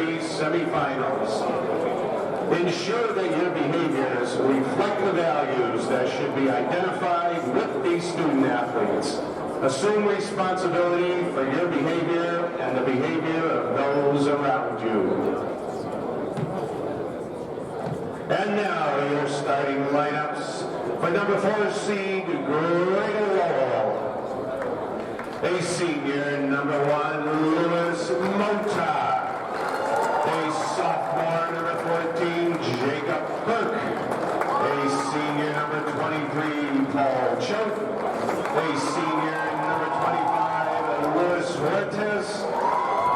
3 semifinals. Ensure that your behaviors reflect the values that should be identified with these student athletes. Assume responsibility for your behavior and the behavior of those around you. And now your starting lineups for number 4 seed, Greater Lowell. A senior, number 1, Lewis Mota. A sophomore, number 14, Jacob Burke. A senior, number 23, Paul Choate. A senior, number 25, Luis Huertas.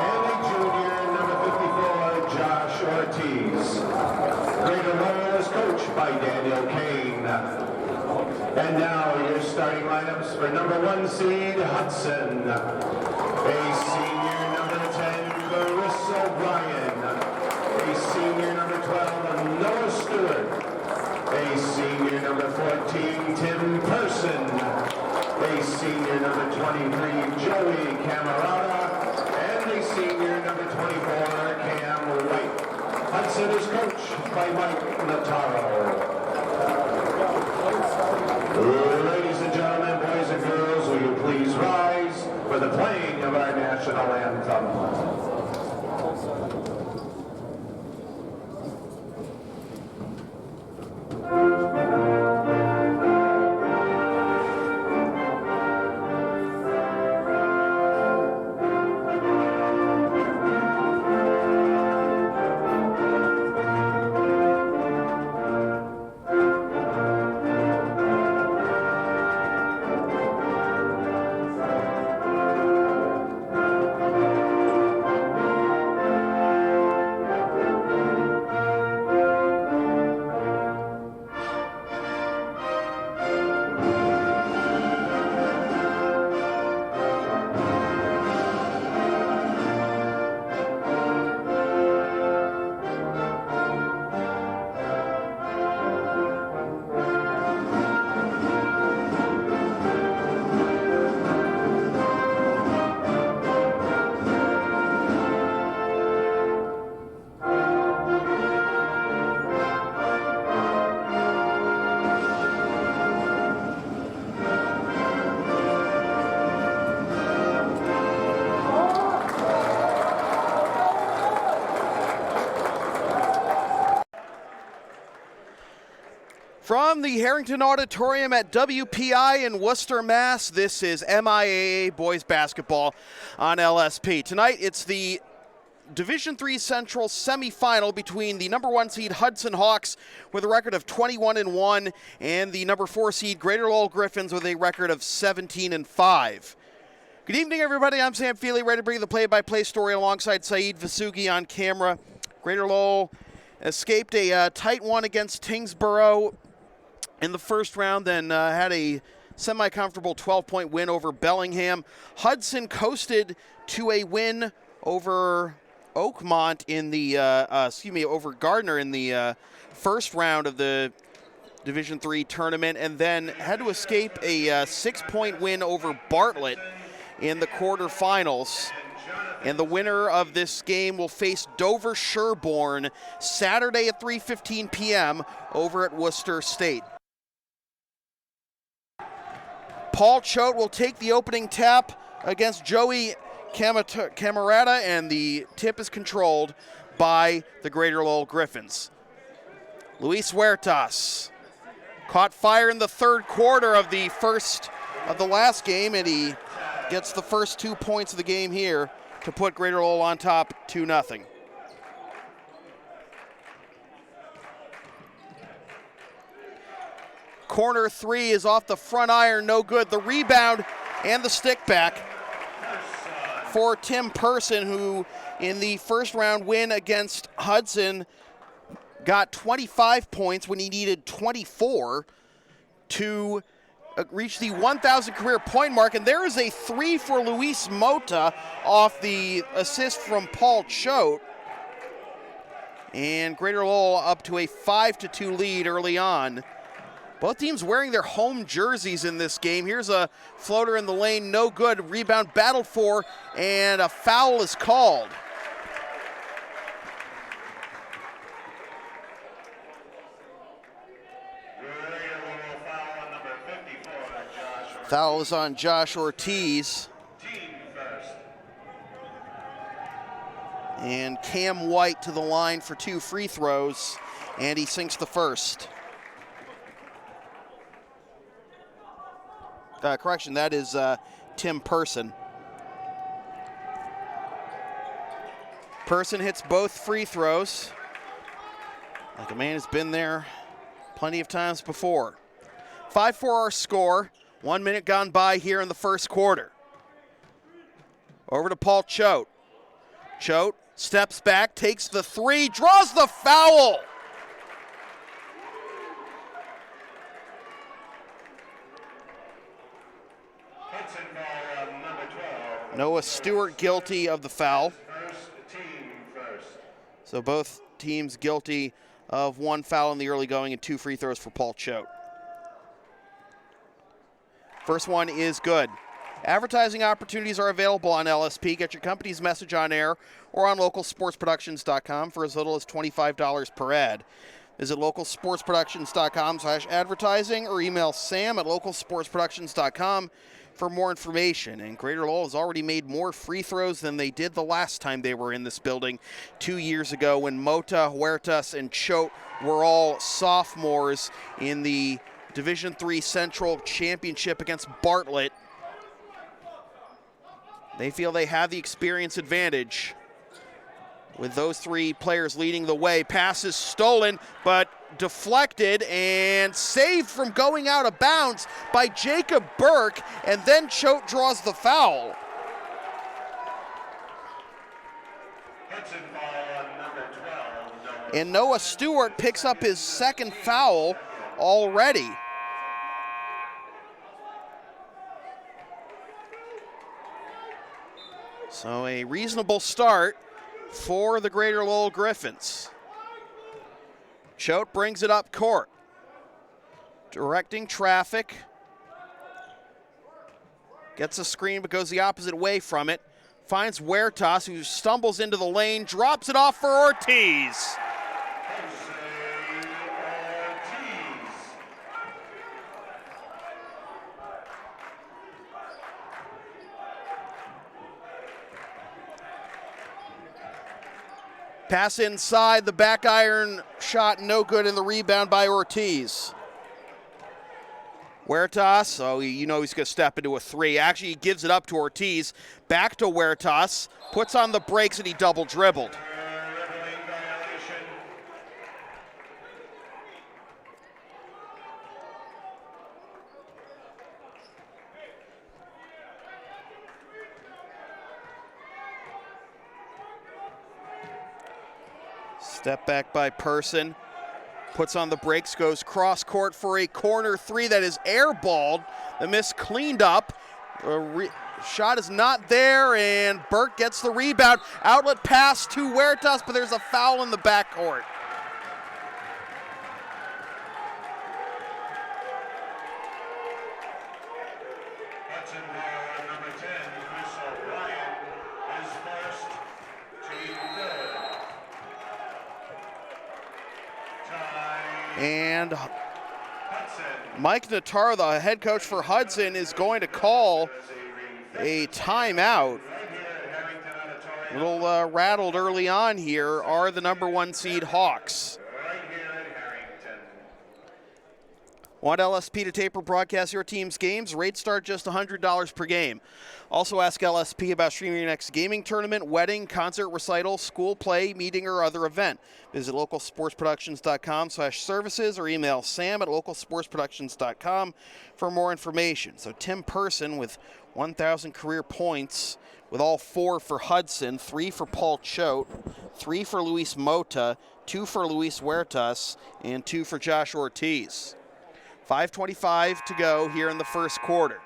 And a junior, number 54, Josh Ortiz. Greater Lowell is coached by Daniel Kane. And now your starting lineups for number 1 seed, Hudson. A senior, number 10, Clarissa O'Brien. A senior, number 12, Noah Stewart. A senior, number 14, Tim Person. A senior, number 23, Joey Camarada. And a senior, number 24, Cam White. Hudson is coached by Mike Notaro. Ladies and gentlemen, boys and girls, will you please rise for the playing of our national anthem. From the Harrington Auditorium at WPI in Worcester, Mass., this is MIAA Boys Basketball on LSP. Tonight, it's the Division III Central semifinal between the number 1 seed Hudson Hawks with a record of 21-1 and the number 4 seed Greater Lowell Gryphons with a record of 17-5. Good evening, everybody. I'm Sam Feely, ready to bring you the play-by-play story alongside Saeed Vasugi on camera. Greater Lowell escaped a tight one against Tingsboro in the first round, then had a semi-comfortable 12-point win over Bellingham. Hudson coasted to a win over Oakmont in the, over Gardner in the first round of the Division III tournament, and then had to escape a 6-point win over Bartlett in the quarterfinals. And the winner of this game will face Dover Sherborne Saturday at 3:15 p.m. over at Worcester State. Paul Choate will take the opening tap against Joey Camarada, and the tip is controlled by the Greater Lowell Gryphons. Luis Huertas caught fire in the third quarter of the last game, and he gets the first 2 points of the game here to put Greater Lowell on top 2-0. Corner 3 is off the front iron, no good. The rebound and the stick back for Tim Person, who in the first round win against Hudson got 25 points when he needed 24 to reach the 1,000 career point mark. And there is a 3 for Luis Mota off the assist from Paul Choate. And Greater Lowell up to a 5-2 lead early on. Both teams wearing their home jerseys in this game. Here's a floater in the lane, no good. Rebound battled for, and a foul is called. Foul is on Josh Ortiz. And Cam White to the line for 2 free throws, and he sinks the first. Correction, that is Tim Person. Person hits both free throws. Like a man has been there plenty of times before. 5-4 our score. 1 minute gone by here in the first quarter. Over to Paul Choate. Choate steps back, takes the 3, draws the foul. Hudson ball, number 12. Noah Stewart guilty of the foul. First. So both teams guilty of 1 foul in the early going and 2 free throws for Paul Choate. First one is good. Advertising opportunities are available on LSP. Get your company's message on air or on localsportsproductions.com for as little as $25 per ad. Visit localsportsproductions.com/advertising or email Sam at localsportsproductions.com for more information. And Greater Lowell has already made more free throws than they did the last time they were in this building 2 years ago when Mota, Huertas, and Choate were all sophomores in the Division III Central Championship against Bartlett. They feel they have the experience advantage with those 3 players leading the way. Pass is stolen, but deflected and saved from going out of bounds by Jacob Burke, and then Choate draws the foul. Hudson ball, number 12. And Noah Stewart picks up his 2nd foul already. So a reasonable start for the Greater Lowell Gryphons. Choate brings it up court. Directing traffic. Gets a screen but goes the opposite way from it. Finds Huertas, who stumbles into the lane, drops it off for Ortiz. Pass inside, the back iron shot no good, and the rebound by Ortiz. Huertas, you know he's going to step into a 3. Actually, he gives it up to Ortiz. Back to Huertas, puts on the brakes, and he double dribbled. Step back by Person, puts on the brakes, goes cross court for a corner 3 that is airballed. The miss cleaned up. Shot is not there, and Burke gets the rebound. Outlet pass to Huertas, but there's a foul in the backcourt. Hudson ball, number 10, Chris O'Brien, is first, team third. And Mike Nattar, the head coach for Hudson, is going to call a timeout. A little rattled early on here are the number 1 seed Hawks. Want LSP to tape or broadcast your team's games? Rates start just $100 per game. Also ask LSP about streaming your next gaming tournament, wedding, concert, recital, school play, meeting, or other event. Visit localsportsproductions.com/services or email Sam at localsportsproductions.com for more information. So Tim Person with 1,000 career points with all 4 for Hudson, 3 for Paul Choate, 3 for Luis Mota, 2 for Luis Huertas, and 2 for Josh Ortiz. 5:25 to go here in the first quarter.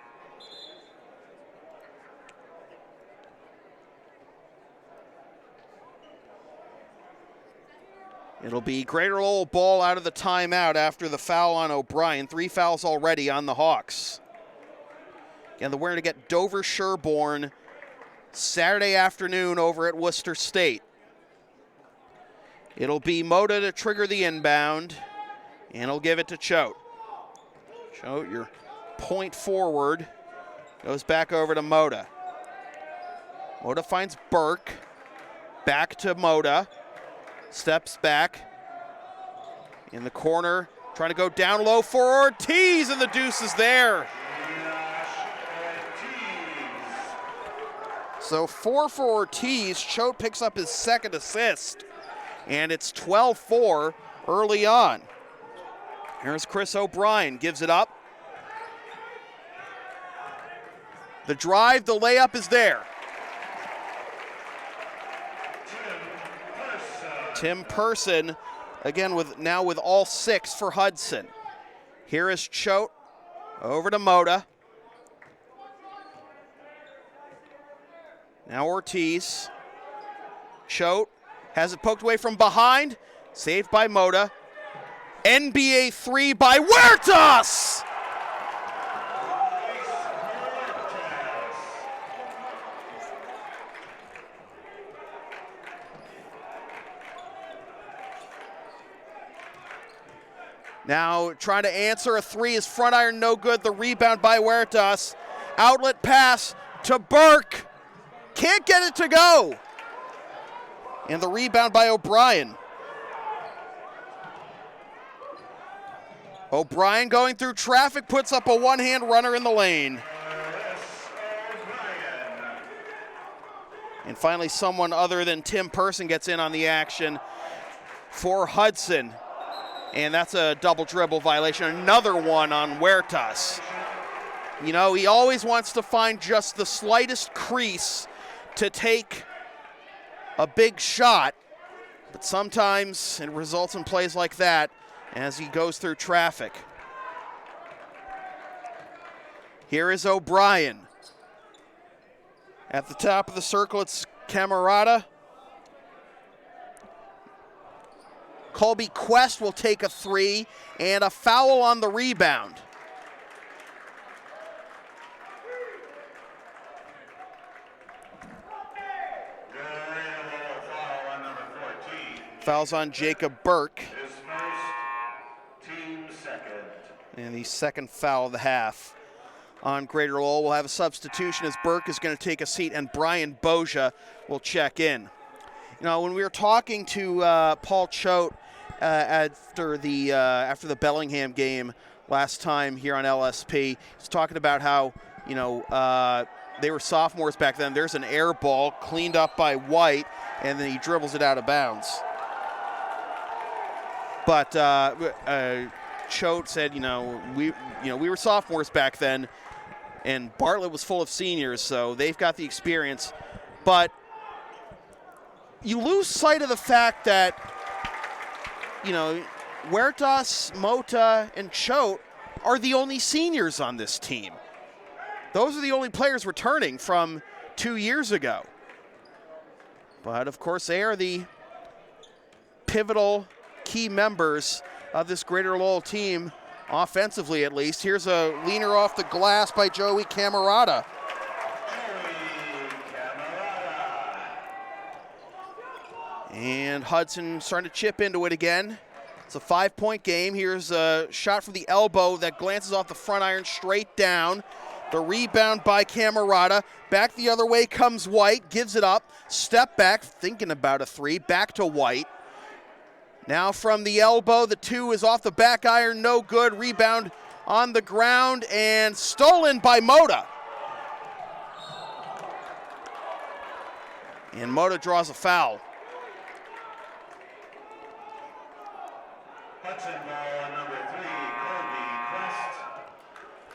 It'll be Greater Lowell ball out of the timeout after the foul on O'Brien. 3 fouls already on the Hawks. Again, we're going to get Dover Sherborne Saturday afternoon over at Worcester State. It'll be Mota to trigger the inbound, and he'll give it to Choate. Choate, your point forward. Goes back over to Moda. Moda finds Burke. Back to Moda. Steps back. In the corner. Trying to go down low for Ortiz, and the deuce is there. So 4 for Ortiz. Choate picks up his second assist. And it's 12-4 early on. Here's Chris O'Brien, gives it up. The drive, the layup is there. Tim Person, again now with all 6 for Hudson. Here is Choate, over to Moda. Now Ortiz. Choate has it poked away from behind, saved by Moda. NBA 3 by Huertas! Now trying to answer a 3 is front iron, no good. The rebound by Huertas. Outlet pass to Burke. Can't get it to go. And the rebound by O'Brien. O'Brien going through traffic, puts up a one-hand runner in the lane. And finally someone other than Tim Person gets in on the action for Hudson. And that's a double dribble violation. Another one on Huertas. You know, he always wants to find just the slightest crease to take a big shot. But sometimes it results in plays like that as he goes through traffic. Here is O'Brien. At the top of the circle, it's Camarada. Colby Quest will take a 3 and a foul on the rebound. Fouls on Jacob Burke. His first, team second. And the second foul of the half on Greater Lowell. We'll have a substitution as Burke is going to take a seat and Brian Boja will check in. You know, when we were talking to Paul Choate after the Bellingham game last time here on LSP, he's talking about how, you know, they were sophomores back then. There's an air ball cleaned up by White, and then he dribbles it out of bounds. But Choate said, we were sophomores back then, and Bartlett was full of seniors, so they've got the experience. But you lose sight of the fact that, you know, Huertas, Mota, and Choate are the only seniors on this team. Those are the only players returning from 2 years ago. But, of course, they are the pivotal key members of this Greater Lowell team, offensively at least. Here's a leaner off the glass by Joey Camarada. And Hudson starting to chip into it again. It's a 5-point game. Here's a shot from the elbow that glances off the front iron straight down. The rebound by Camarada. Back the other way comes White, gives it up. Step back, thinking about a 3. Back to White. Now from the elbow, the 2 is off the back iron, no good. Rebound on the ground and stolen by Moda. And Moda draws a foul. Hudson ball number 3, Colby Quest.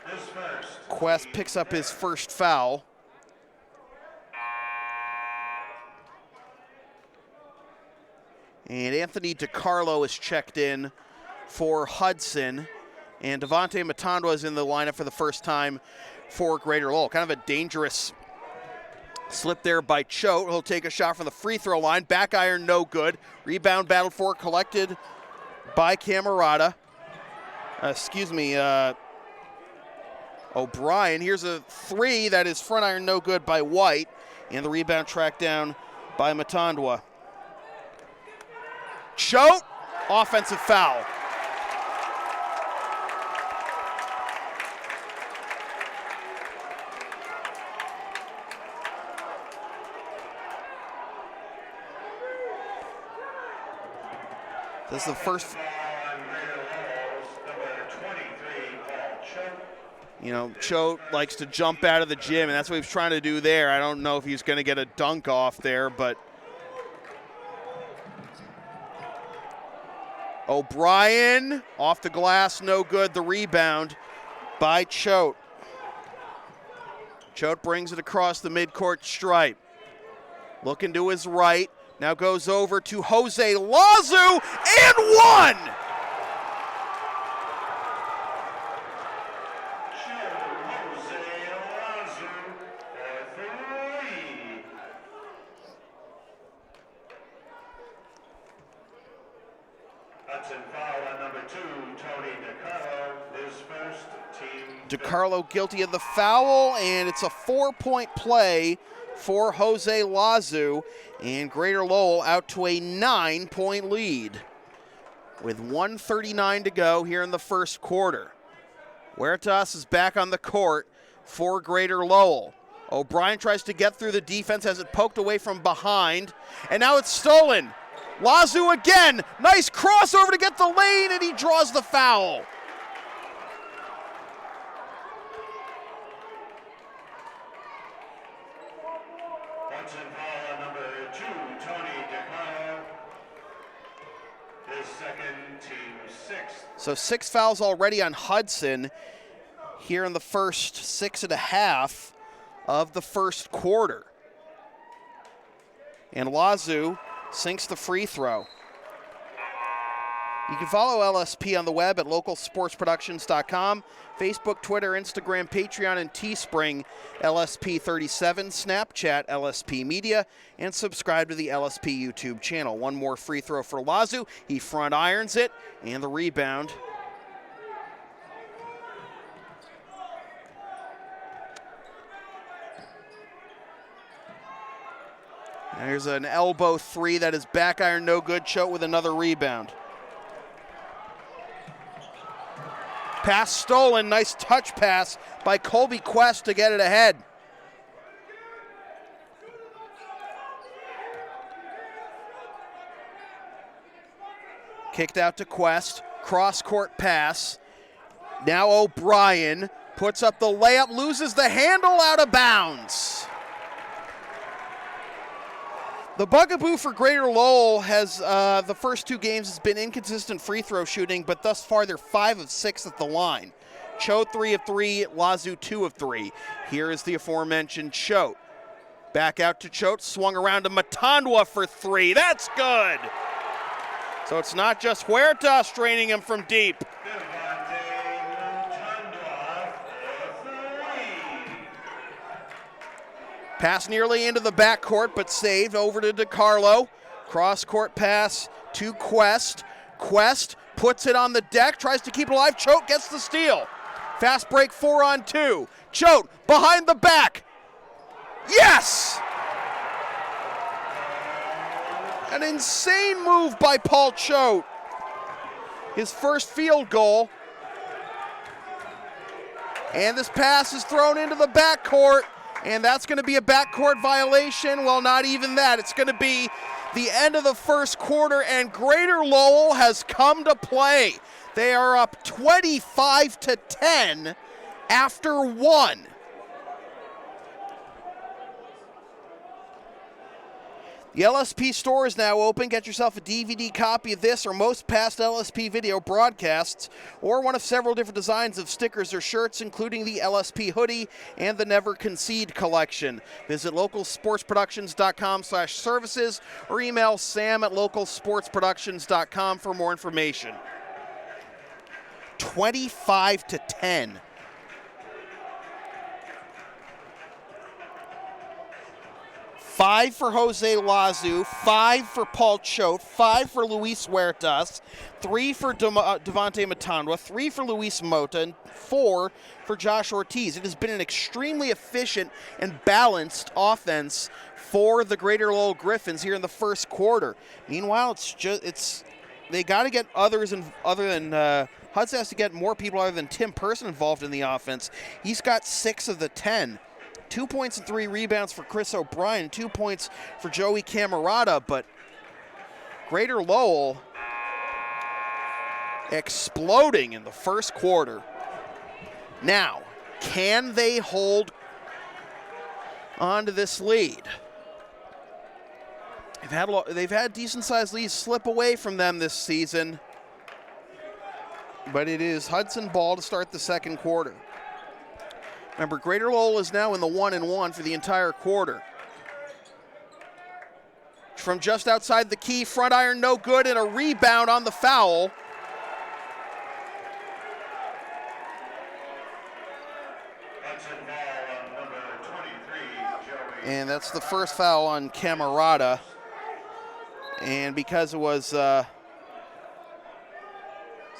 His first. Quest picks up his first foul. And Anthony DiCarlo is checked in for Hudson. And Devontae Matandwa is in the lineup for the first time for Greater Lowell. Kind of a dangerous slip there by Choate. He'll take a shot from the free throw line. Back iron, no good. Rebound battled for, collected by Camarada. O'Brien. Here's a 3 that is front iron, no good by White. And the rebound tracked down by Matandwa. Choate, offensive foul. This is the first. You know, Choate likes to jump out of the gym, and that's what he was trying to do there. I don't know if he's going to get a dunk off there, but O'Brien off the glass, no good. The rebound by Choate. Choate brings it across the midcourt stripe. Looking to his right, now goes over to Jose Lazu, and one! Hudson foul on number 2, Tony DiCarlo, his first team. DiCarlo guilty of the foul, and it's a 4-point play for Jose Lazu, and Greater Lowell out to a 9-point lead with 1:39 to go here in the first quarter. Huertas is back on the court for Greater Lowell. O'Brien tries to get through the defense, has it poked away from behind, and now it's stolen. Lazu again, nice crossover to get the lane, and he draws the foul. Hudson foul on number 2, Tony DiCarlo, his second, team 6th. So 6 fouls already on Hudson here in the first 6.5 of the first quarter. And Lazu sinks the free throw. You can follow LSP on the web at localsportsproductions.com, Facebook, Twitter, Instagram, Patreon, and Teespring, LSP37, Snapchat, LSP Media, and subscribe to the LSP YouTube channel. One more free throw for Lazu. He front irons it, and the rebound. There's an elbow three that is back iron, no good. Choate with another rebound. Pass stolen, nice touch pass by Colby Quest to get it ahead. Kicked out to Quest, cross-court pass. Now O'Brien puts up the layup, loses the handle, out of bounds. The bugaboo for Greater Lowell has the first 2 games has been inconsistent free throw shooting, but thus far they're 5 of 6 at the line. Choate 3 of 3, Lazu 2 of 3. Here is the aforementioned Choate. Back out to Choate, swung around to Matandwa for 3. That's good. So it's not just Huertas draining him from deep. Pass nearly into the backcourt, but saved over to DiCarlo. Cross-court pass to Quest. Quest puts it on the deck, tries to keep it alive. Choate gets the steal. Fast break 4-on-2. Choate behind the back. Yes! An insane move by Paul Choate. His first field goal. And this pass is thrown into the backcourt. And that's going to be a backcourt violation. Well, not even that. It's going to be the end of the first quarter, and Greater Lowell has come to play. They are up 25-10 after 1. The LSP store is now open. Get yourself a DVD copy of this or most past LSP video broadcasts, or one of several different designs of stickers or shirts, including the LSP hoodie and the Never Concede collection. Visit localsportsproductions.com/services or email sam@localsportsproductions.com for more information. 25-10. Five for Jose Lazu, 5 for Paul Choate, 5 for Luis Huertas, 3 for Devontae Matandwa, 3 for Luis Mota, and 4 for Josh Ortiz. It has been an extremely efficient and balanced offense for the Greater Lowell Gryphons here in the first quarter. Meanwhile, they got to get other than Hudson has to get more people other than Tim Person involved in the offense. He's got 6 of the 10. 2 points and 3 rebounds for Chris O'Brien, 2 points for Joey Camerata, but Greater Lowell exploding in the first quarter. Now, can they hold on to this lead? They've had decent-sized leads slip away from them this season, but it is Hudson ball to start the second quarter. Remember, Greater Lowell is now in the 1-1 for the entire quarter. From just outside the key, front iron no good, and a rebound on the foul. And that's the first foul on Camerata. And because it was, it's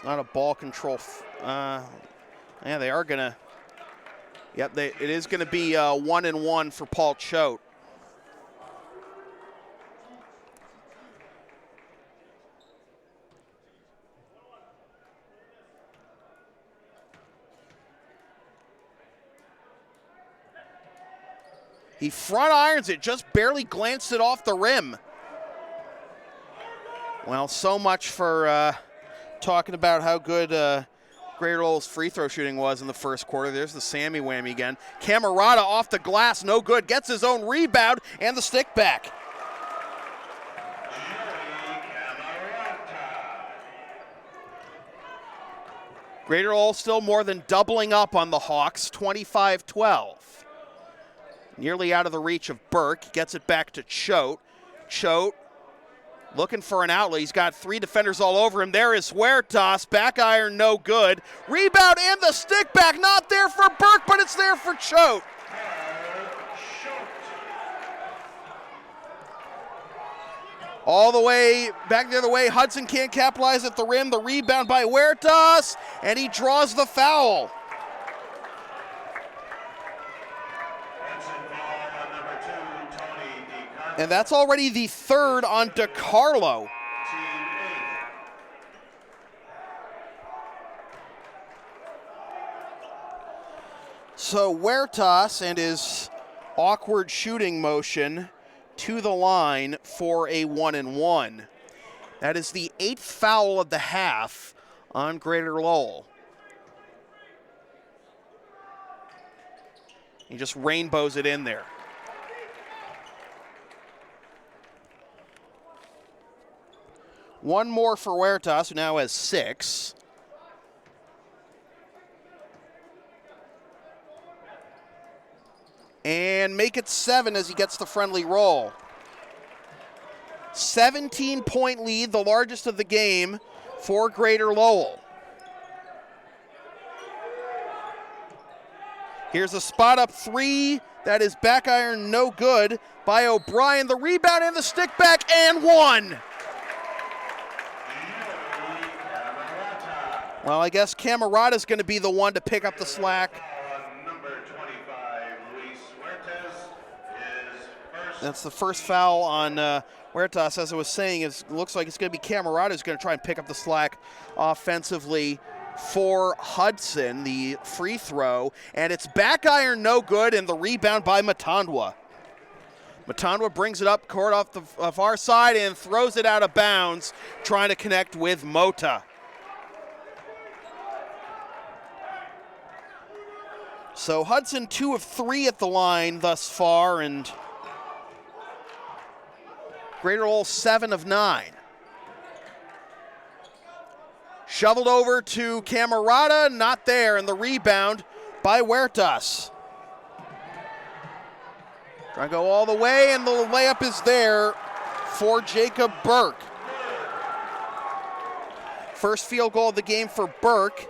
not a ball control. Yeah, they are gonna. Yep, it is gonna be 1-1 for Paul Choate. He front irons it, just barely glanced it off the rim. Well, so much for talking about how good Greater Lowell's free throw shooting was in the first quarter. There's the Sammy whammy again. Camerata off the glass, no good. Gets his own rebound and the stick back. Greater Lowell still more than doubling up on the Hawks, 25-12. Nearly out of the reach of Burke. He gets it back to Choate. Choate looking for an outlet. He's got three defenders all over him. There is Huertas. Back iron, no good. Rebound and the stick back. Not there for Burke, but it's there for Choate. All the way back the other way. Hudson can't capitalize at the rim. The rebound by Huertas, and he draws the foul. And that's already the third on DiCarlo. So Huertas and his awkward shooting motion to the line for a 1-1. That is the 8th foul of the half on Greater Lowell. He just rainbows it in there. One more for Huertas, who now has 6. And make it 7 as he gets the friendly roll. 17-point lead, the largest of the game for Greater Lowell. Here's a spot up 3. That is back iron, no good by O'Brien. The rebound and the stick back, and 1. Well, I guess Camerata is going to be the one to pick up the slack. That's the first foul on Huertas. As I was saying, it looks like it's going to be Camerata who's going to try and pick up the slack offensively for Hudson, the free throw. And it's back iron, no good, and the rebound by Matandwa. Matandwa brings it up court off the far side and throws it out of bounds, trying to connect with Mota. So Hudson 2 of 3 at the line thus far, and Greater Lowell 7 of 9. Shoveled over to Camerata, not there, and the rebound by Huertas. Trying to go all the way, and the layup is there for Jacob Burke. First field goal of the game for Burke.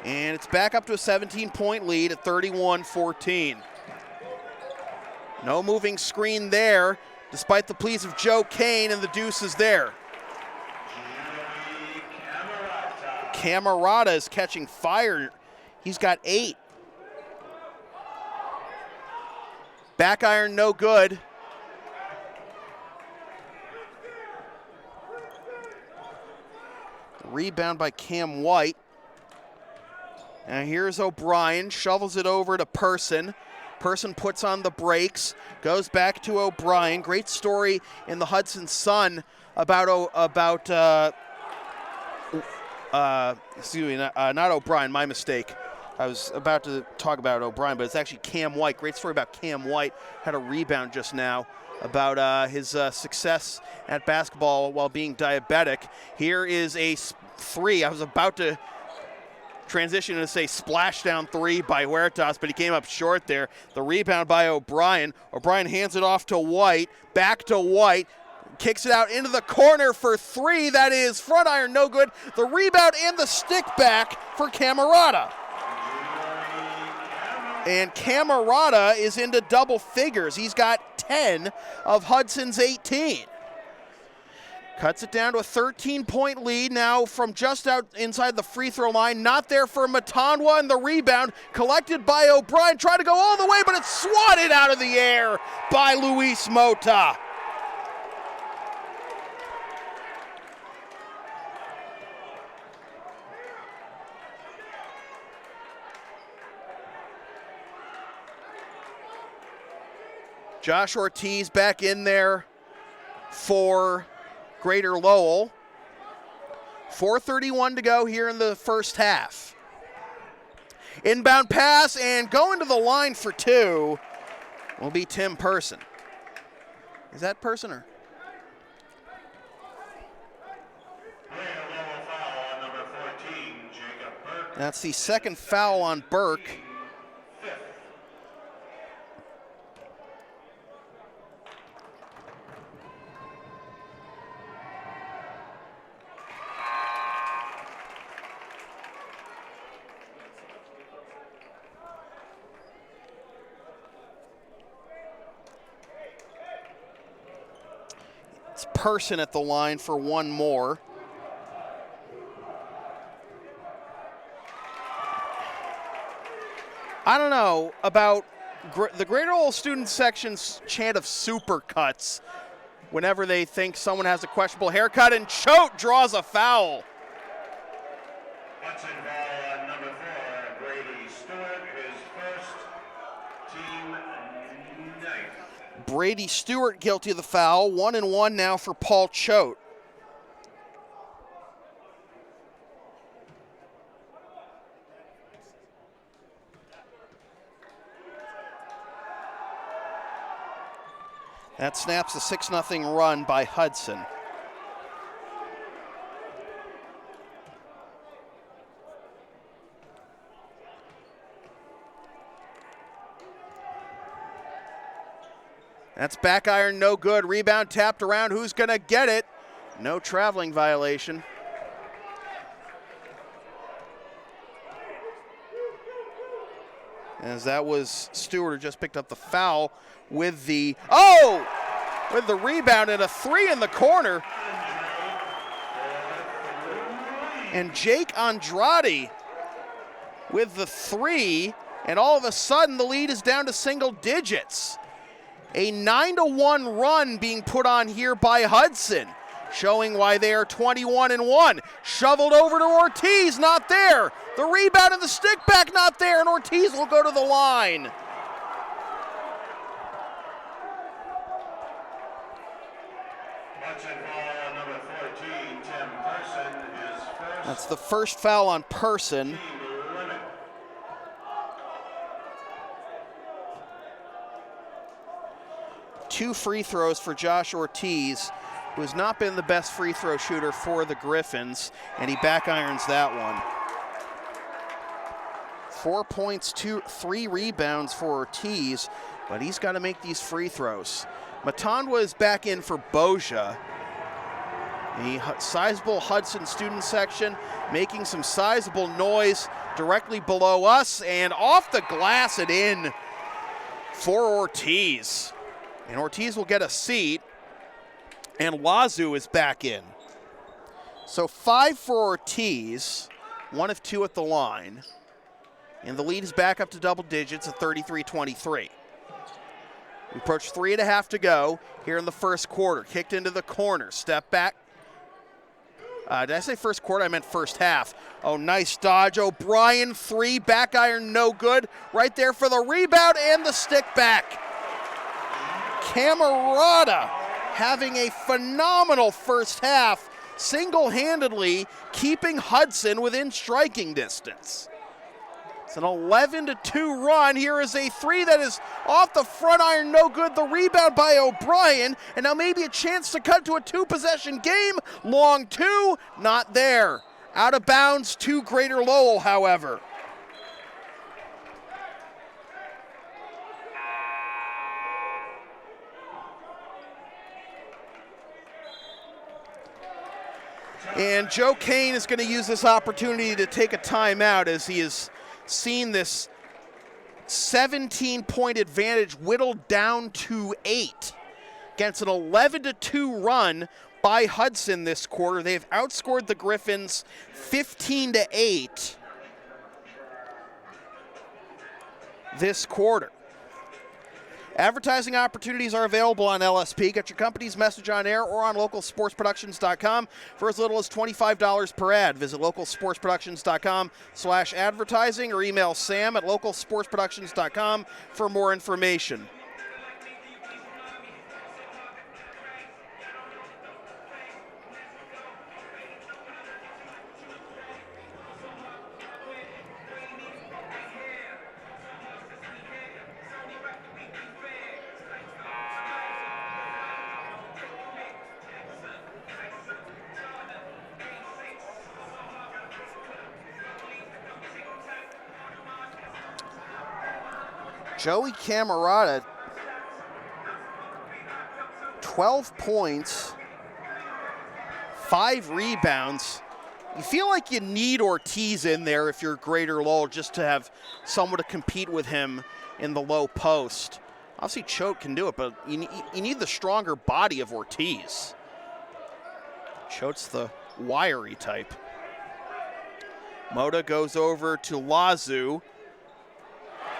And it's back up to a 17-point lead at 31-14. No moving screen there, despite the pleas of Joe Kane, and the deuce is there. Camerata is catching fire. He's got 8. Back iron, no good. Rebound by Cam White. And here's O'Brien, shovels it over to Person. Person puts on the brakes, goes back to O'Brien. Great story in the Hudson Sun about excuse me, not O'Brien, my mistake. I was about to talk about O'Brien, but it's actually Cam White. Great story about Cam White. Had a rebound just now about his success at basketball while being diabetic. Here is a three. I was about to transition to say splashdown three by Huertas, but he came up short there. The rebound by O'Brien. O'Brien hands it off to White. Back to White. Kicks it out into the corner for three. That is front iron, no good. The rebound and the stick back for Camerata. And Camerata is into double figures. He's got 10 of Hudson's 18. Cuts it down to a 13-point lead now from just out inside the free throw line. Not there for Matandwa, and the rebound collected by O'Brien. Tried to go all the way, but it's swatted out of the air by Luis Mota. Josh Ortiz back in there for Greater Lowell. 4:31 to go here in the first half. Inbound pass and going to the line for two will be Tim Person. Is that Person or? That's the second foul on Burke. Person at the line for one more. I don't know about the Greater Lowell student section's chant of supercuts whenever they think someone has a questionable haircut, and Choate draws a foul. Hudson ball on number 4, Brady Stewart, his first, team ninth. Brady Stewart guilty of the foul. 1-1 now for Paul Choate. That snaps a 6-0 run by Hudson. That's back iron, no good. Rebound tapped around. Who's going to get it? No traveling violation. As that was Stewart who just picked up the foul with the, with the rebound and a three in the corner. And Jake Andrade with the three, and all of a sudden the lead is down to single digits. A 9-1 run being put on here by Hudson, showing why they are 21-1. Shoveled over to Ortiz, not there. The rebound and the stick back, not there, and Ortiz will go to the line. Hudson ball on number 14, Tim Person, his first. That's the first foul on Person. Two free throws for Josh Ortiz, who has not been the best free throw shooter for the Gryphons, and he back irons that one. 4 points, 3 rebounds for Ortiz, but he's got to make these free throws. Matandwa is back in for Boja. The sizable Hudson student section making some sizable noise directly below us, and off the glass and in for Ortiz. And Ortiz will get a seat, and Lazu is back in. So 5 for Ortiz, 1 of 2 at the line, and the lead is back up to double digits at 33-23. We approach 3.5 to go here in the first quarter. Kicked into the corner, step back. Did I say first quarter? I meant first half. Oh, nice dodge. O'Brien, 3, back iron, no good. Right there for the rebound and the stick back. Camerata having a phenomenal first half, single-handedly keeping Hudson within striking distance. It's an 11-2 run. Here is a three that is off the front iron, no good. The rebound by O'Brien, and now maybe a chance to cut to a two-possession game. Long two, not there. Out of bounds to Greater Lowell, however. And Joe Kane is going to use this opportunity to take a timeout as he has seen this 17-point advantage whittled down to 8 against an 11-2 run by Hudson this quarter. They've outscored the Gryphons 15-8 this quarter. Advertising opportunities are available on LSP. Get your company's message on air or on localsportsproductions.com for as little as $25 per ad. Visit localsportsproductions.com/advertising or email sam@localsportsproductions.com for more information. Joey Camerata, 12 points, 5 rebounds. You feel like you need Ortiz in there if you're Greater Lowell just to have someone to compete with him in the low post. Obviously, Choate can do it, but you need the stronger body of Ortiz. Choate's the wiry type. Mota goes over to Lazu.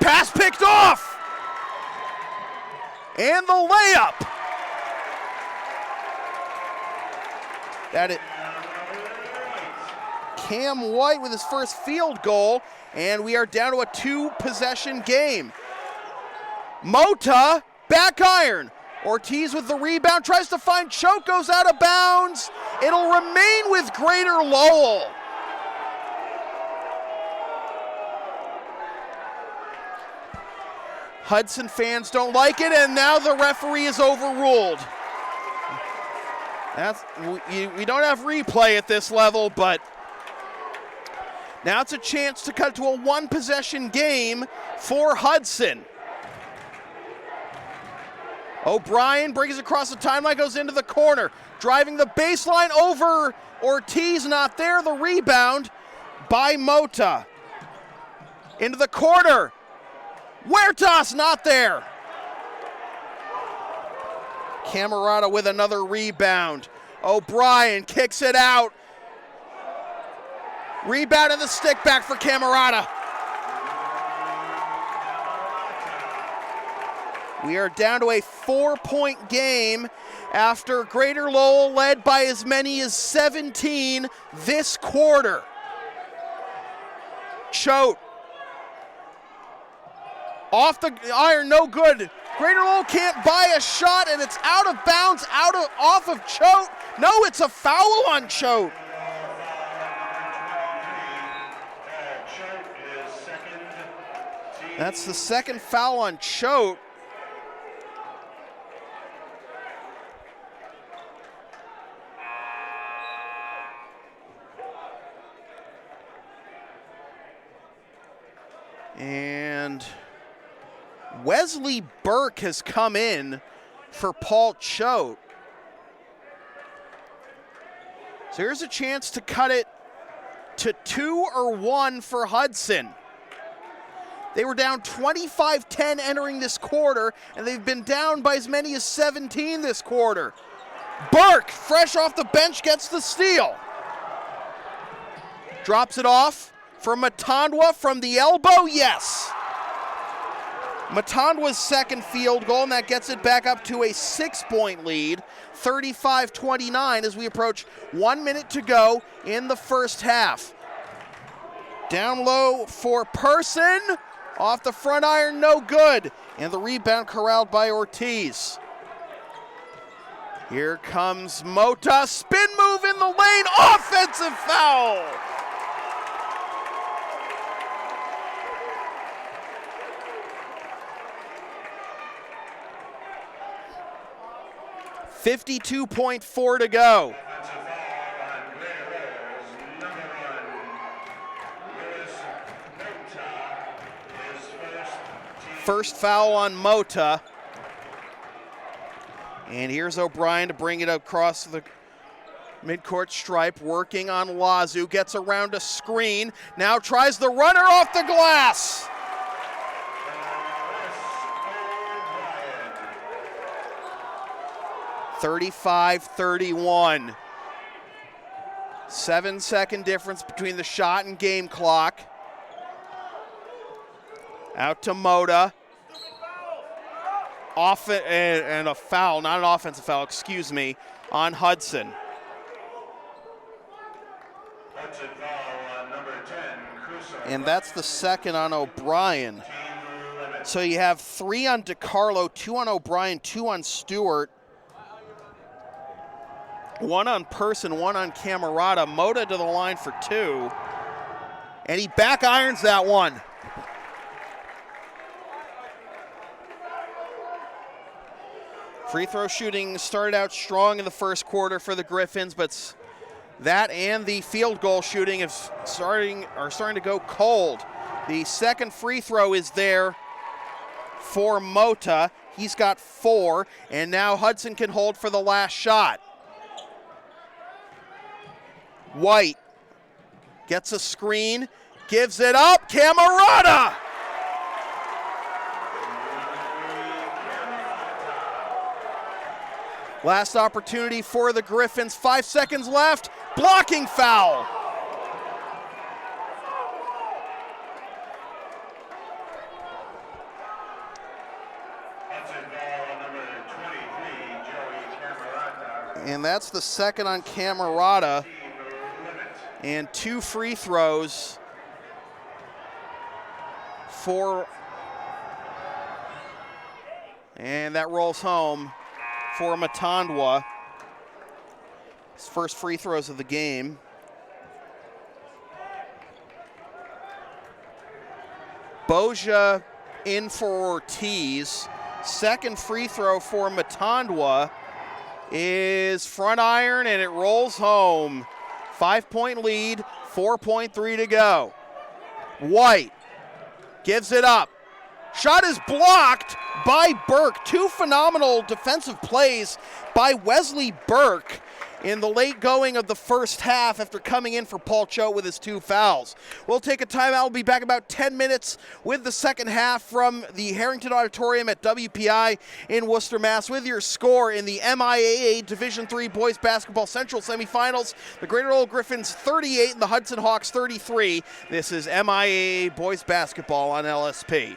Pass picked off! And the layup! Cam White with his first field goal, and we are down to a 2-possession game. Mota, back iron. Ortiz with the rebound, tries to find Choate, goes out of bounds. It'll remain with Greater Lowell. Hudson fans don't like it, and now the referee is overruled. We don't have replay at this level, but now it's a chance to cut to a 1-possession game for Hudson. O'Brien brings it across the timeline, goes into the corner, driving the baseline over Ortiz, not there. The rebound by Mota. Into the corner. Huertas not there. Camerata with another rebound. O'Brien kicks it out. Rebound and the stick back for Camerata. We are down to a 4-point game after Greater Lowell led by as many as 17 this quarter. Choate. Off the iron, no good. Greater Lowell can't buy a shot, and it's out of bounds, off of Choate. No, it's a foul on Choate. That's the second foul on Choate. And Wesley Burke has come in for Paul Choate. So here's a chance to cut it to 2 or 1 for Hudson. They were down 25-10 entering this quarter, and they've been down by as many as 17 this quarter. Burke, fresh off the bench, gets the steal. Drops it off for Matandwa from the elbow, yes. Matandwa's second field goal, and that gets it back up to a 6-point lead, 35-29 as we approach 1 minute to go in the first half. Down low for Person, off the front iron, no good, and the rebound corralled by Ortiz. Here comes Mota, spin move in the lane, offensive foul! .52 to go. First foul on Mota. And here's O'Brien to bring it across the midcourt stripe, working on Lazu, gets around a screen, now tries the runner off the glass. .35-31. 7-second difference between the shot and game clock. Out to Mota. And a foul, not an offensive foul, excuse me, on Hudson. And that's the second on O'Brien. So you have 3 on DiCarlo, 2 on O'Brien, 2 on Stewart. 1 on Person, 1 on Camerata. Mota to the line for 2. And he back irons that one. Free throw shooting started out strong in the first quarter for the Gryphons, but that and the field goal shooting are starting to go cold. The second free throw is there for Mota. He's got 4, and now Hudson can hold for the last shot. White gets a screen, gives it up, Camerata! Last opportunity for the Gryphons, 5 seconds left, blocking foul. And that's the second on Camerata. And 2 free throws and that rolls home for Matandwa. His first free throws of the game. Boja in for Ortiz. Second free throw for Matandwa is front iron, and it rolls home. 5-point lead, 4.3 to go. White gives it up. Shot is blocked by Burke. 2 phenomenal defensive plays by Wesley Burke in the late going of the first half after coming in for Paul Choate with his 2 fouls. We'll take a timeout. We'll be back about 10 minutes with the second half from the Harrington Auditorium at WPI in Worcester, Mass. With your score in the MIAA Division III Boys Basketball Central Semifinals, the Greater Lowell Gryphons 38 and the Hudson Hawks 33. This is MIAA Boys Basketball on LSP.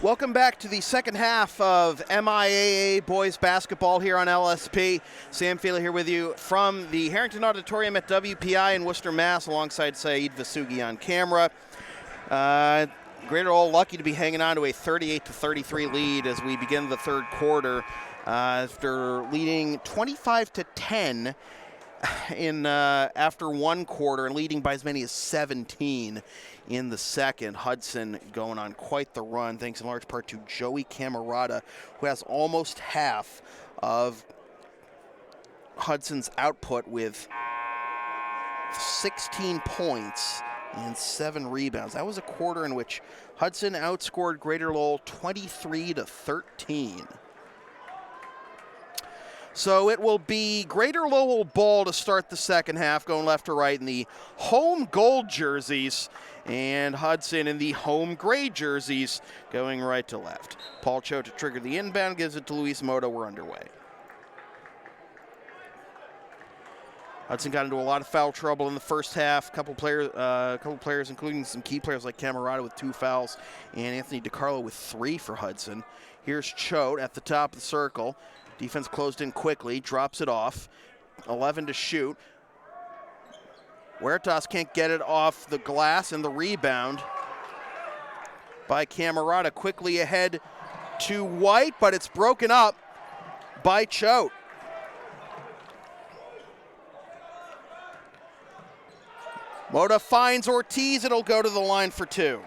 Welcome back to the second half of MIAA boys basketball here on LSP. Sam Feely here with you from the Harrington Auditorium at WPI in Worcester, Mass, alongside Saeed Vasugi on camera. Greater Lowell lucky to be hanging on to a 38-33 lead as we begin the third quarter after leading 25-10 after one quarter and leading by as many as 17 in the second. Hudson going on quite the run, thanks in large part to Joey Camerata, who has almost half of Hudson's output with 16 points and 7 rebounds. That was a quarter in which Hudson outscored Greater Lowell 23-13. So it will be Greater Lowell ball to start the second half, going left to right in the home gold jerseys, and Hudson in the home gray jerseys going right to left. Paul Cho to trigger the inbound, gives it to Luis Mota. We're underway. Hudson got into a lot of foul trouble in the first half. Couple players, including some key players like Camerata with 2 fouls, and Anthony DiCarlo with 3 for Hudson. Here's Choate at the top of the circle. Defense closed in quickly, drops it off. 11 to shoot. Huertas can't get it off the glass, and the rebound by Camerata quickly ahead to White, but it's broken up by Choate. Mota finds Ortiz. It'll go to the line for 2.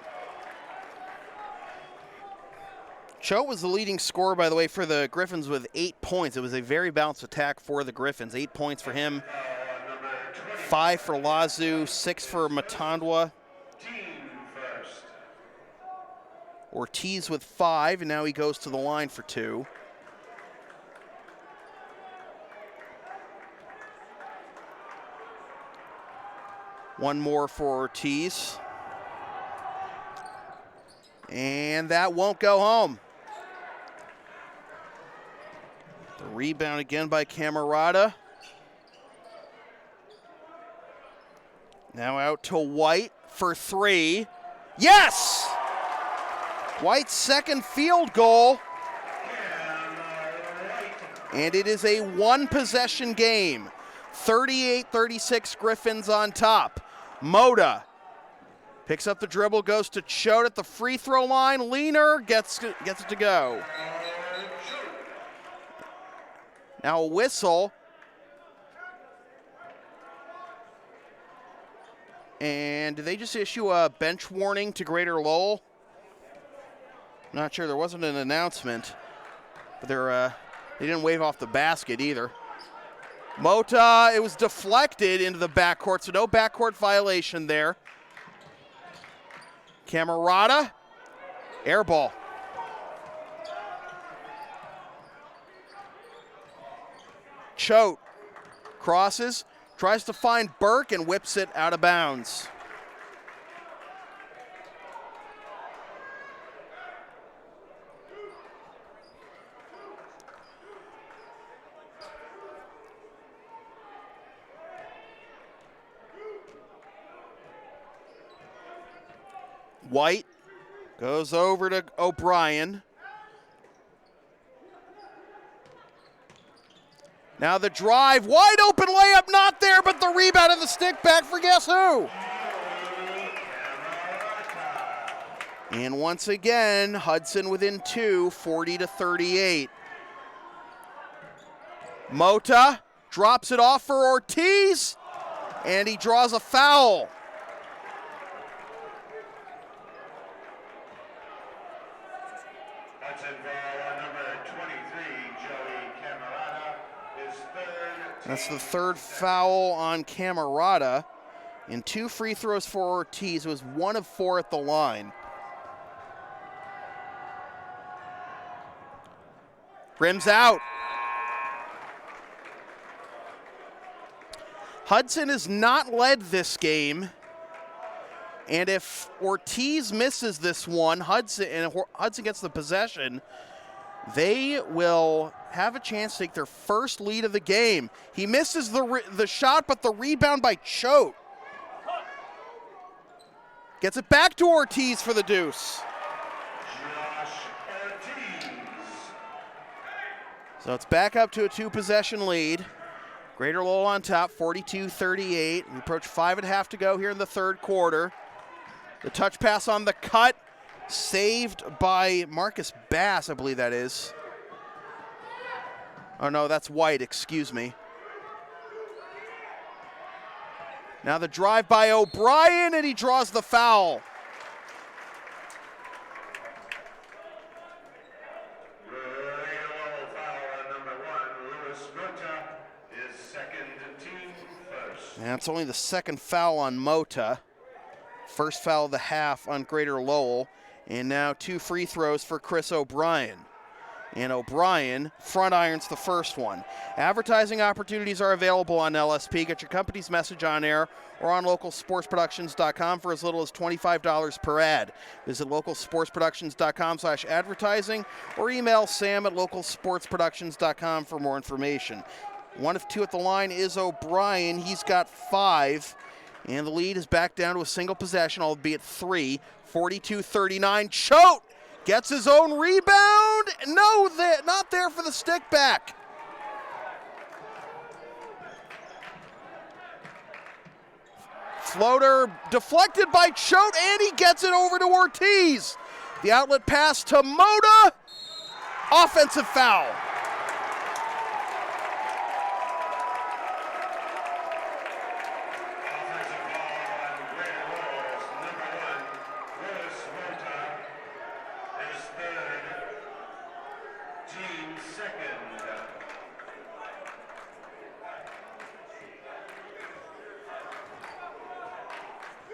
Choate was the leading scorer, by the way, for the Gryphons with 8 points. It was a very balanced attack for the Gryphons. 8 points for him, 5 for Lazu, 6 for Matandwa. Ortiz with 5, and now he goes to the line for 2. One more for Ortiz. And that won't go home. The rebound again by Camerata. Now out to White for 3. Yes! White's second field goal. And it is a one-possession game. 38-36 Gryphons on top. Mota picks up the dribble, goes to Choate at the free throw line. Leaner gets it to go. Now a whistle. And did they just issue a bench warning to Greater Lowell? Not sure. There wasn't an announcement. But they didn't wave off the basket either. Mota, it was deflected into the backcourt, so no backcourt violation there. Camerata, air ball. Choate crosses, tries to find Burke and whips it out of bounds. White goes over to O'Brien. Now the drive, wide open layup, not there, but the rebound and the stick back for guess who? And once again, Hudson within 2, 40-38. Mota drops it off for Ortiz, and he draws a foul. That's the third foul on Camerata. And 2 free throws for Ortiz. It was 1 of 4 at the line. Rims out. Hudson has not led this game. And if Ortiz misses this one, Hudson gets the possession, they will have a chance to take their first lead of the game. He misses the shot, but the rebound by Choate. Gets it back to Ortiz for the deuce. So it's back up to a 2-possession lead. Greater Lowell on top, 42-38. We approach 5.5 to go here in the third quarter. The touch pass on the cut, saved by Marcus Bass, I believe that is. Oh no, that's White, excuse me. Now the drive by O'Brien, and he draws the foul. And it's only the second foul on Mota. First foul of the half on Greater Lowell. And now 2 free throws for Chris O'Brien. And O'Brien front irons the first one. Advertising opportunities are available on LSP. Get your company's message on air or on localsportsproductions.com for as little as $25 per ad. Visit localsportsproductions.com/advertising or email sam@localsportsproductions.com for more information. 1 of 2 at the line is O'Brien. He's got 5. And the lead is back down to a single possession, albeit 3. 42-39. Choate gets his own rebound. No, not there for the stick back. Floater deflected by Choate, and he gets it over to Ortiz. The outlet pass to Mota. Offensive foul.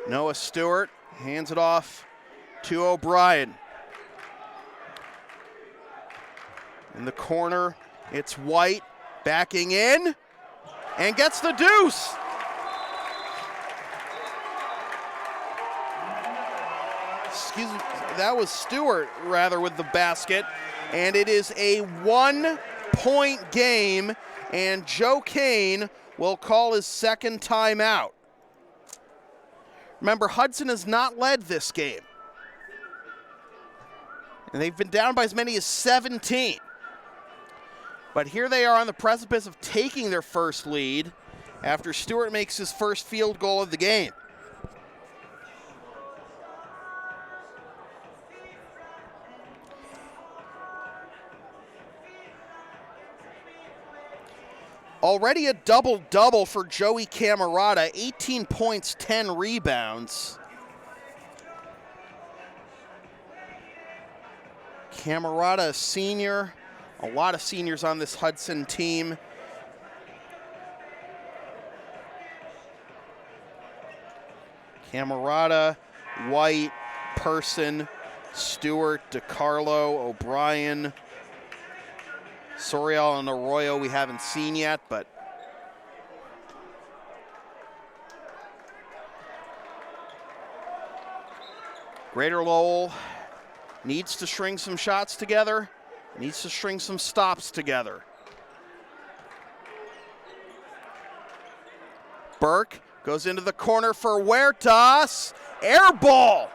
Noah Stewart hands it off to O'Brien. In the corner, it's White backing in and gets the deuce. Excuse me, that was Stewart rather with the basket. And it is a 1-point game, and Joe Kane will call his second timeout. Remember, Hudson has not led this game. And they've been down by as many as 17. But here they are on the precipice of taking their first lead after Stewart makes his first field goal of the game. Already a double-double for Joey Camerata, 18 points, 10 rebounds. Camerata, a senior. A lot of seniors on this Hudson team. Camerata, White, Person, Stewart, DiCarlo, O'Brien, Sorial and Arroyo we haven't seen yet, but Greater Lowell needs to string some shots together, needs to string some stops together. Burke goes into the corner for Huertas, air ball.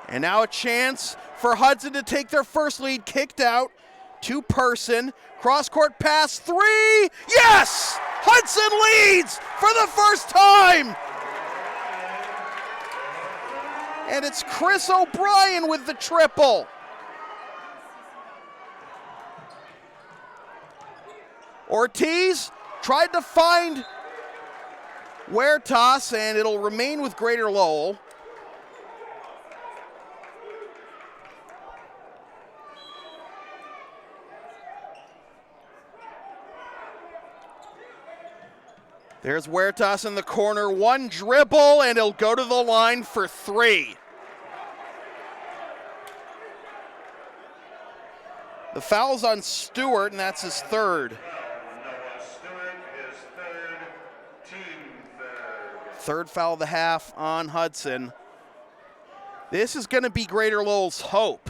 And now a chance for Hudson to take their first lead, kicked out to Person. Cross-court pass, 3, yes! Hudson leads for the first time! And it's Chris O'Brien with the triple. Ortiz tried to find Huertas, and it'll remain with Greater Lowell. There's Huertas in the corner, 1 dribble, and he'll go to the line for 3. The foul's on Stewart, and that's his third. Third foul of the half on Hudson. This is going to be Greater Lowell's hope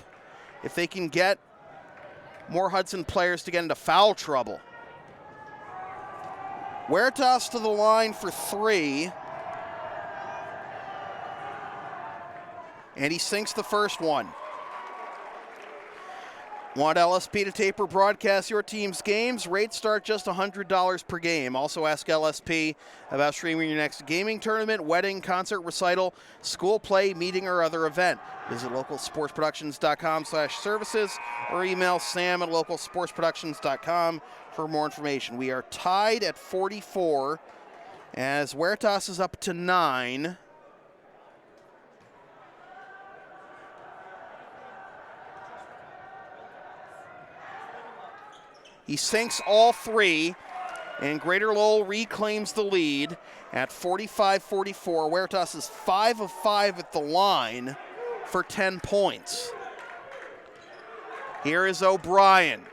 if they can get more Hudson players to get into foul trouble. Huertas to the line for 3. And he sinks the first one. Want LSP to tape or broadcast your team's games? Rates start just $100 per game. Also ask LSP about streaming your next gaming tournament, wedding, concert, recital, school play, meeting, or other event. Visit localsportsproductions.com/services or email sam@localsportsproductions.com for more information. We are tied at 44 as Huertas is up to 9. He sinks all 3, and Greater Lowell reclaims the lead at 45-44. Huertas is 5 of 5 at the line for 10 points. Here is O'Brien.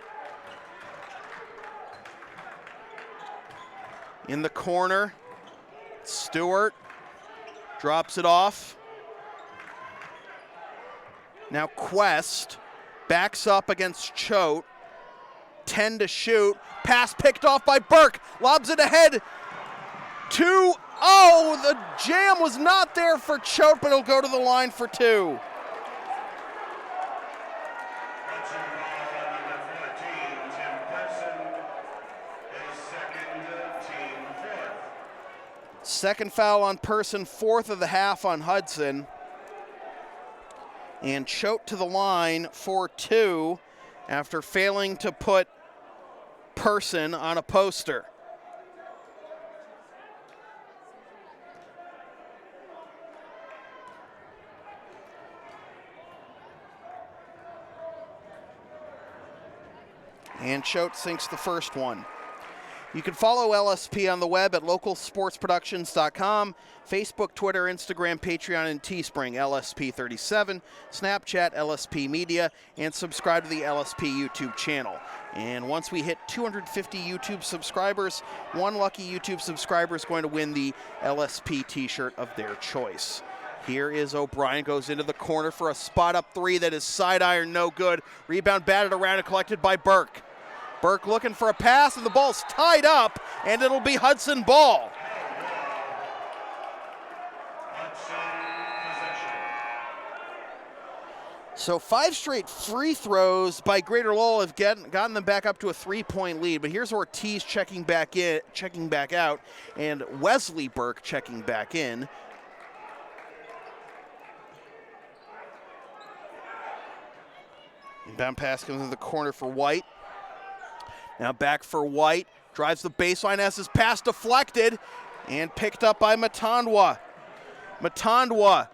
In the corner, Stewart drops it off. Now Quest backs up against Choate. 10 to shoot. Pass picked off by Burke. Lobs it ahead to, the jam was not there for Choate, but he'll go to the line for 2. Second foul on Person, 4th of the half on Hudson. And Choate to the line for 2 after failing to put Person on a poster. And Choate sinks the first one. You can follow LSP on the web at localsportsproductions.com, Facebook, Twitter, Instagram, Patreon, and Teespring, LSP37, Snapchat, LSP Media, and subscribe to the LSP YouTube channel. And once we hit 250 YouTube subscribers, one lucky YouTube subscriber is going to win the LSP t-shirt of their choice. Here is O'Brien, goes into the corner for a spot-up 3 that is side iron, no good. Rebound batted around and collected by Burke. Burke looking for a pass, and the ball's tied up, and it'll be Hudson ball. So 5 straight free throws by Greater Lowell have gotten them back up to a 3-point lead. But here's Ortiz checking back out, and Wesley Burke checking back in. Inbound pass comes in the corner for White. Now back for White, drives the baseline, has his pass deflected, and picked up by Matandwa. Matandwa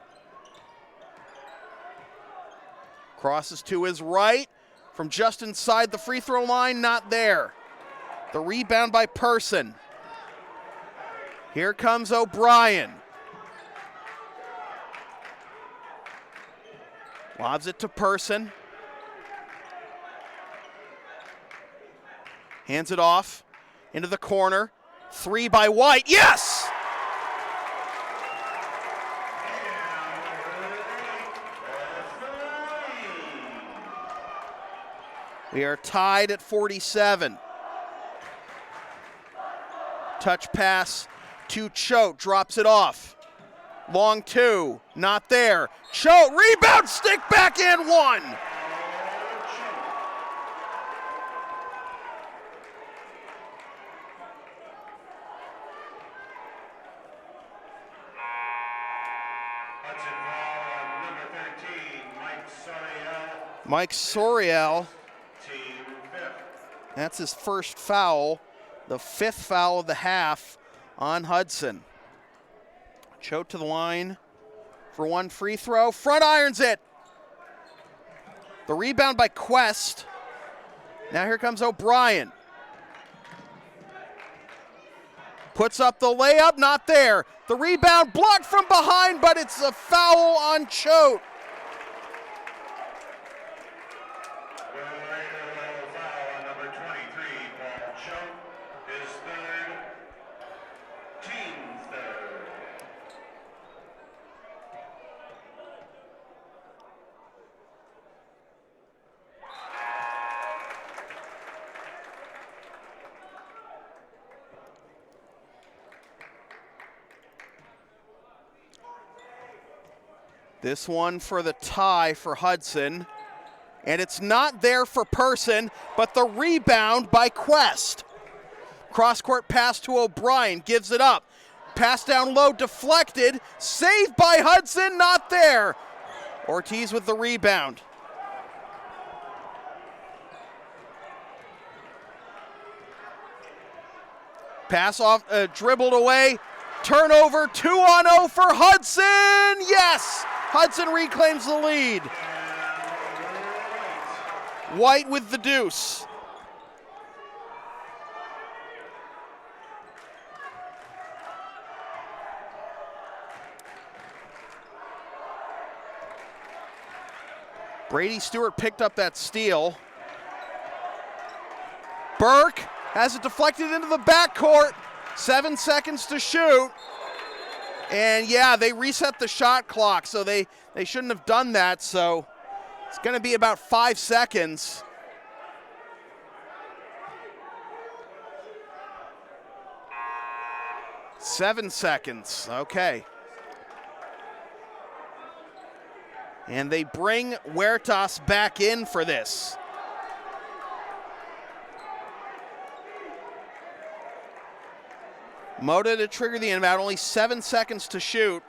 crosses to his right, from just inside the free throw line, not there. The rebound by Person. Here comes O'Brien. Lobs it to Person. Hands it off into the corner. 3 by White. Yes! We are tied at 47. Touch pass to Choate. Drops it off. Long 2. Not there. Choate. Rebound. Stick back in. 1. Mike Sorial, that's his first foul, the 5th foul of the half on Hudson. Choate to the line for 1 free throw, front irons it. The rebound by Quest. Now here comes O'Brien. Puts up the layup, not there. The rebound blocked from behind, but it's a foul on Choate. This one for the tie for Hudson, and it's not there for Person, but the rebound by Quest. Cross-court pass to O'Brien, gives it up. Pass down low, deflected, saved by Hudson, not there. Ortiz with the rebound. Pass off, dribbled away, turnover, 2-on-0 for Hudson, yes! Hudson reclaims the lead. White with the deuce. Brady Stewart picked up that steal. Burke has it deflected into the backcourt. 7 seconds to shoot. And yeah, they reset the shot clock, so they shouldn't have done that, so it's gonna be about 5 seconds. Seven seconds, okay. And they bring Huertas back in for this. Mota to trigger the inbound, only 7 seconds to shoot.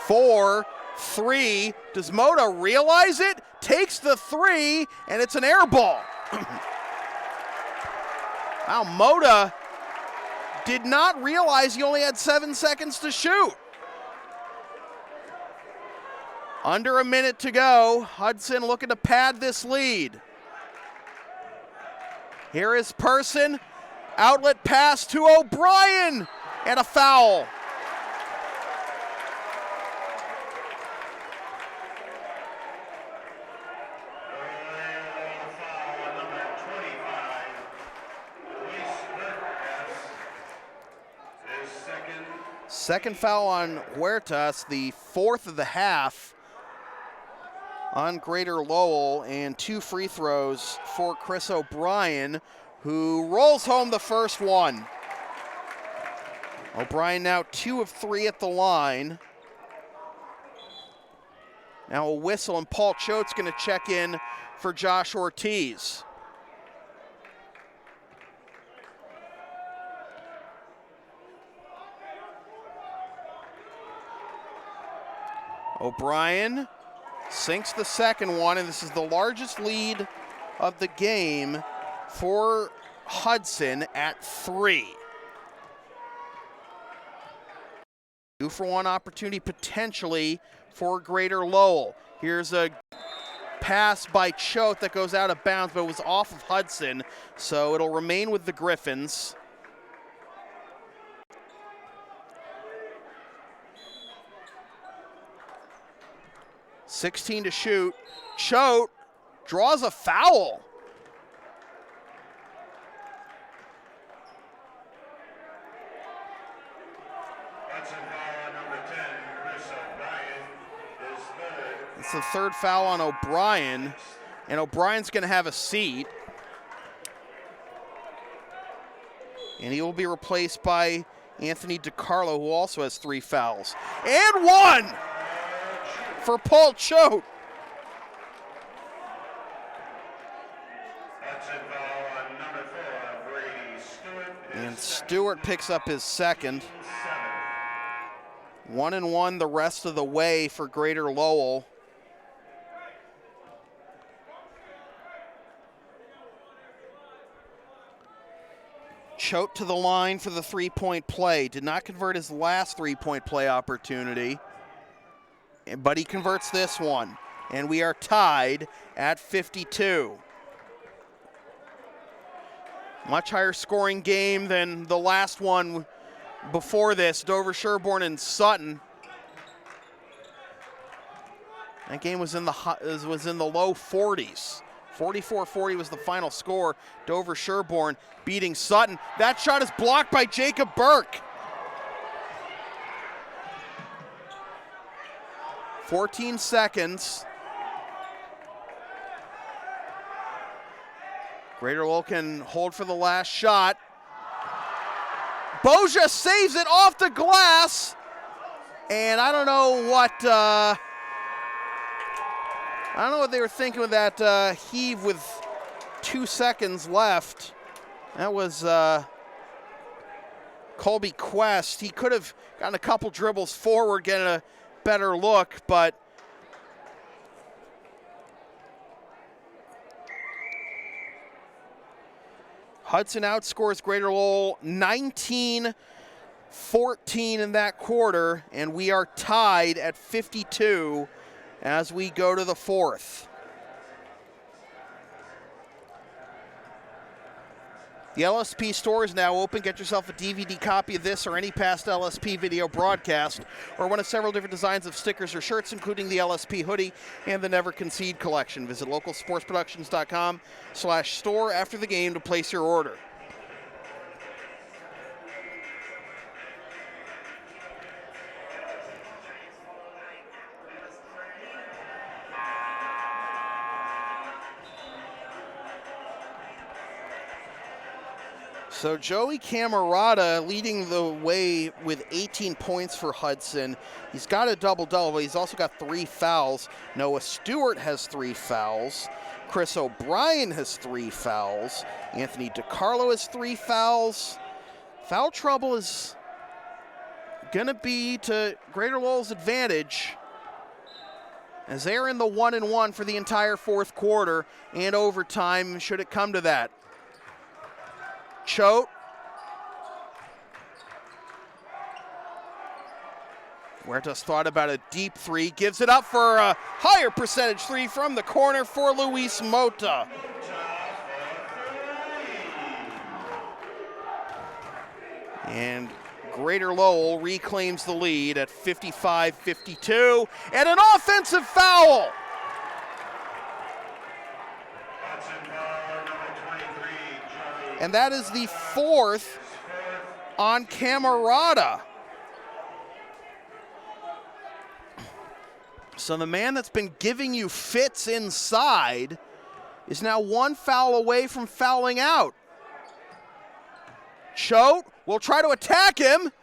4, 3, does Mota realize it? Takes the 3, and it's an air ball. Wow, Mota did not realize he only had 7 seconds to shoot. Under a minute to go. Hudson looking to pad this lead. Here is Person. Outlet pass to O'Brien. And a foul. Second foul on Huertas, the 4th of the half on Greater Lowell, and 2 free throws for Chris O'Brien, who rolls home the first one. O'Brien now 2 of 3 at the line. Now a whistle, and Paul Choate's gonna check in for Josh Ortiz. O'Brien sinks the second one, and this is the largest lead of the game for Hudson at 3. 2-for-1 opportunity potentially for Greater Lowell. Here's a pass by Choate that goes out of bounds, but it was off of Hudson, so it'll remain with the Gryphons. .16 to shoot. Choate draws a foul. It's the 3rd foul on O'Brien, and O'Brien's going to have a seat. And he will be replaced by Anthony DiCarlo, who also has 3 fouls. And 1! For Paul Choate. And Stewart picks up his second. 1-1 the rest of the way for Greater Lowell. Choate to the line for the 3-point play. Did not convert his last 3-point play opportunity, but he converts this one, and we are tied at 52. Much higher scoring game than the last one before this, Dover Sherborne and Sutton. That game was in the low 40s. 44-40 was the final score. Dover Sherborne beating Sutton. That shot is blocked by Jacob Burke. 14 seconds. Greater Lowell can hold for the last shot. Boja saves it off the glass. And I don't know what I don't know what they were thinking with that heave with 2 seconds left. That was Colby Quest. He could have gotten a couple dribbles forward, getting a better look, but Hudson outscores Greater Lowell 19-14 in that quarter, and we are tied at 52 as we go to the fourth. The LSP store is now open. Get yourself a DVD copy of this or any past LSP video broadcast, or one of several different designs of stickers or shirts, including the LSP hoodie and the Never Concede collection. Visit localsportsproductions.com/store after the game to place your order. So Joey Camerata leading the way with 18 points for Hudson. He's got a double-double, but he's also got 3 fouls. Noah Stewart has 3 fouls. Chris O'Brien has 3 fouls. Anthony DiCarlo has 3 fouls. Foul trouble is going to be to Greater Lowell's advantage, as they're in the 1-1 for the entire fourth quarter and overtime, should it come to that. Choate. Huertas thought about a deep 3, gives it up for a higher percentage 3 from the corner for Luis Mota. And Greater Lowell reclaims the lead at 55-52, and an offensive foul. And that is the 4th on Camerata. So the man that's been giving you fits inside is now 1 foul away from fouling out. Choate will try to attack him.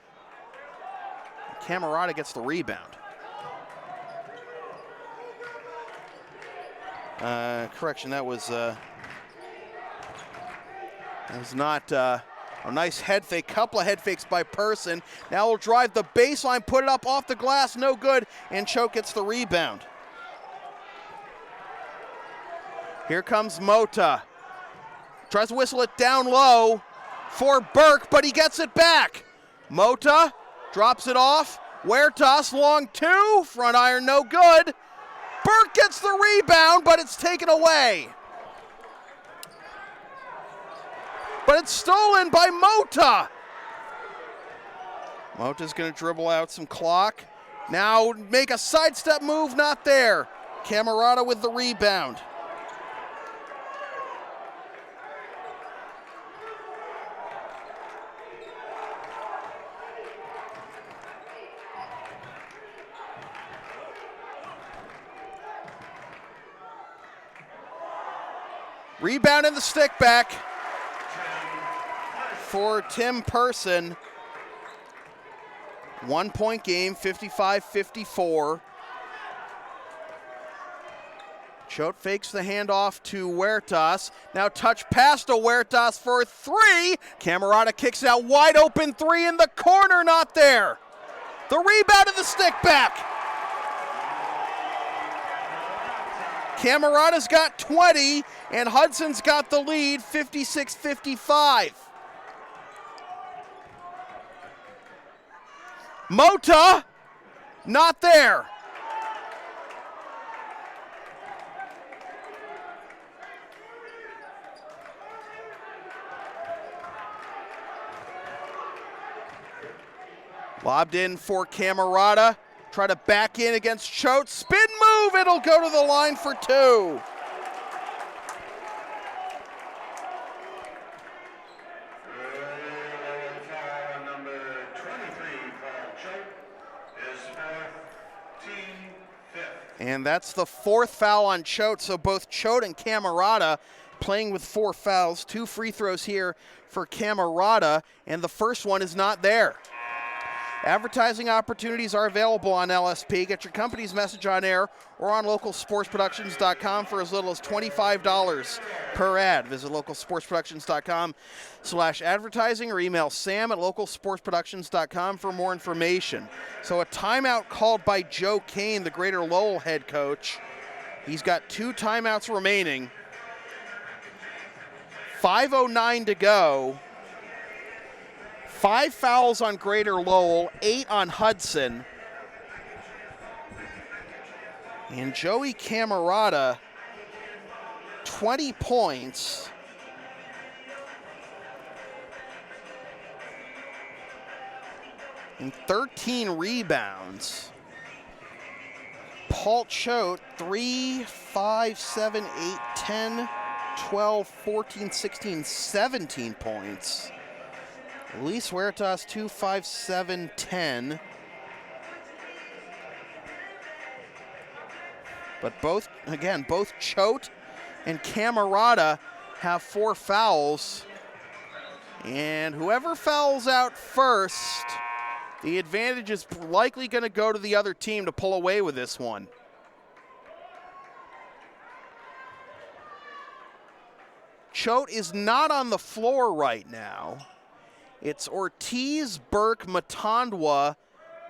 Camerata gets the rebound. Correction, that was not a nice head fake. Couple of head fakes by Person. Now will drive the baseline, put it up off the glass, no good, and Choate gets the rebound. Here comes Mota. Tries to whistle it down low for Burke, but he gets it back. Mota drops it off. Huertas, long 2, front iron, no good. Burke gets the rebound, but it's taken away. But it's stolen by Mota. Mota's going to dribble out some clock. Now make a sidestep move, not there. Camerata with the rebound. Rebound in the stick back for Tim Person. 1-point game, 55-54. Choate fakes the handoff to Huertas. Now touch pass to Huertas for 3. Camerata kicks out wide open 3 in the corner, not there. The rebound of the stick back. Camerata's got 20, and Hudson's got the lead, 56-55. Mota, not there. Lobbed in for Camerata. Try to back in against Choate. Spin move, it'll go to the line for 2. And that's the 4th foul on Choate, so both Choate and Camerata playing with 4 fouls. 2 free throws here for Camerata, and the first one is not there. Advertising opportunities are available on LSP. Get your company's message on air or on localsportsproductions.com for as little as $25 per ad. Visit localsportsproductions.com/advertising or email sam@localsportsproductions.com for more information. So a timeout called by Joe Kane, the Greater Lowell head coach. He's got 2 timeouts remaining. 5:09 to go. 5 fouls on Greater Lowell, 8 on Hudson. And Joey Camerata, 20 points. And 13 rebounds. Paul Choate, 3, 5, 7, 8, 10, 12, 14, 16, 17 points. Luis Huertas, 2, 5, 7, 10. But both Choate and Camerata have 4 fouls. And whoever fouls out first, the advantage is likely going to go to the other team to pull away with this one. Choate is not on the floor right now. It's Ortiz, Burke, Matandwa,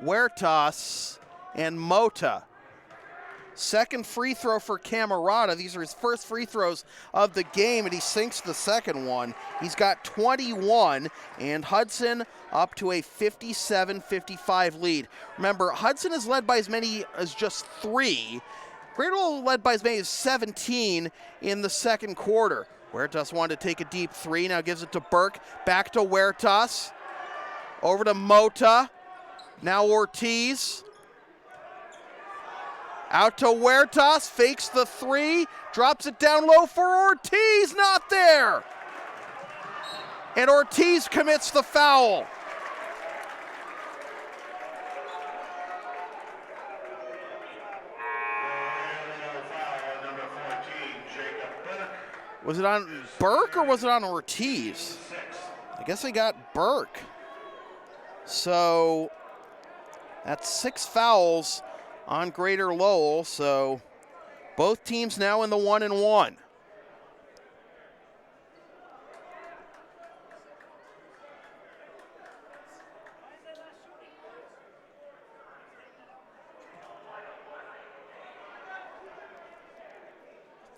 Huertas, and Mota. Second free throw for Camerata. These are his first free throws of the game, and he sinks the second one. He's got 21, and Hudson up to a 57-55 lead. Remember, Hudson is led by as many as just 3. Greater Lowell led by as many as 17 in the second quarter. Huertas wanted to take a deep 3, now gives it to Burke, back to Huertas, over to Mota, now Ortiz, out to Huertas, fakes the 3, drops it down low for Ortiz, not there! And Ortiz commits the foul. Was it on Burke or was it on Ortiz? I guess they got Burke. So that's 6 fouls on Greater Lowell. So both teams now in the 1-1.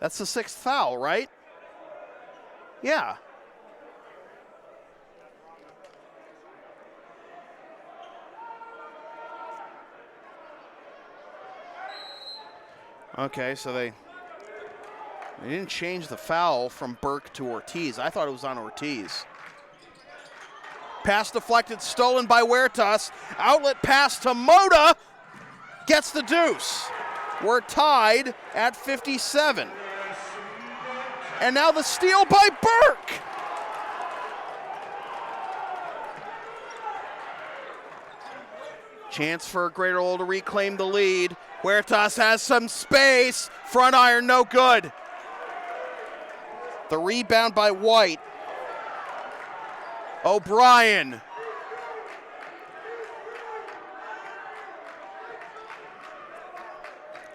That's the 6th foul, right? Yeah. Okay, so they didn't change the foul from Burke to Ortiz. I thought it was on Ortiz. Pass deflected, stolen by Huertas. Outlet pass to Mota. Gets the deuce. We're tied at 57. And now the steal by Burke. Chance for Greater Lowell to reclaim the lead. Huertas has some space. Front iron, no good. The rebound by White. O'Brien.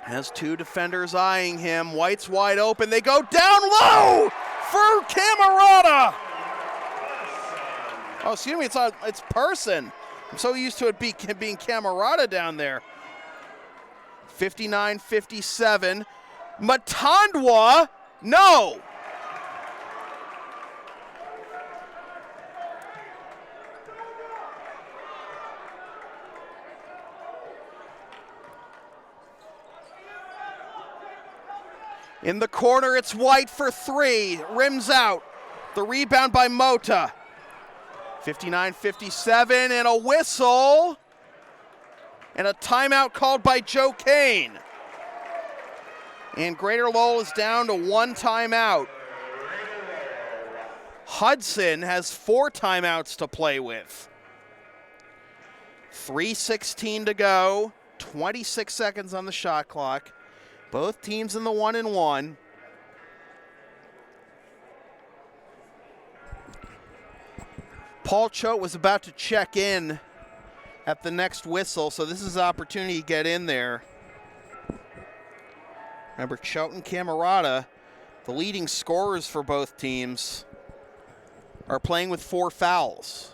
Has 2 defenders eyeing him. White's wide open. They go down low for Camerata. Oh, excuse me, it's Person. I'm so used to it being Camerata down there. 59-57. Matandwa, no. In the corner, it's White for 3. Rims out. The rebound by Mota. 59-57, and a whistle. And a timeout called by Joe Kane. And Greater Lowell is down to 1 timeout. Hudson has 4 timeouts to play with. 3:16 to go. 26 seconds on the shot clock. Both teams in the 1-1. Paul Choate was about to check in at the next whistle, so this is an opportunity to get in there. Remember, Choate and Camerata, the leading scorers for both teams, are playing with 4 fouls.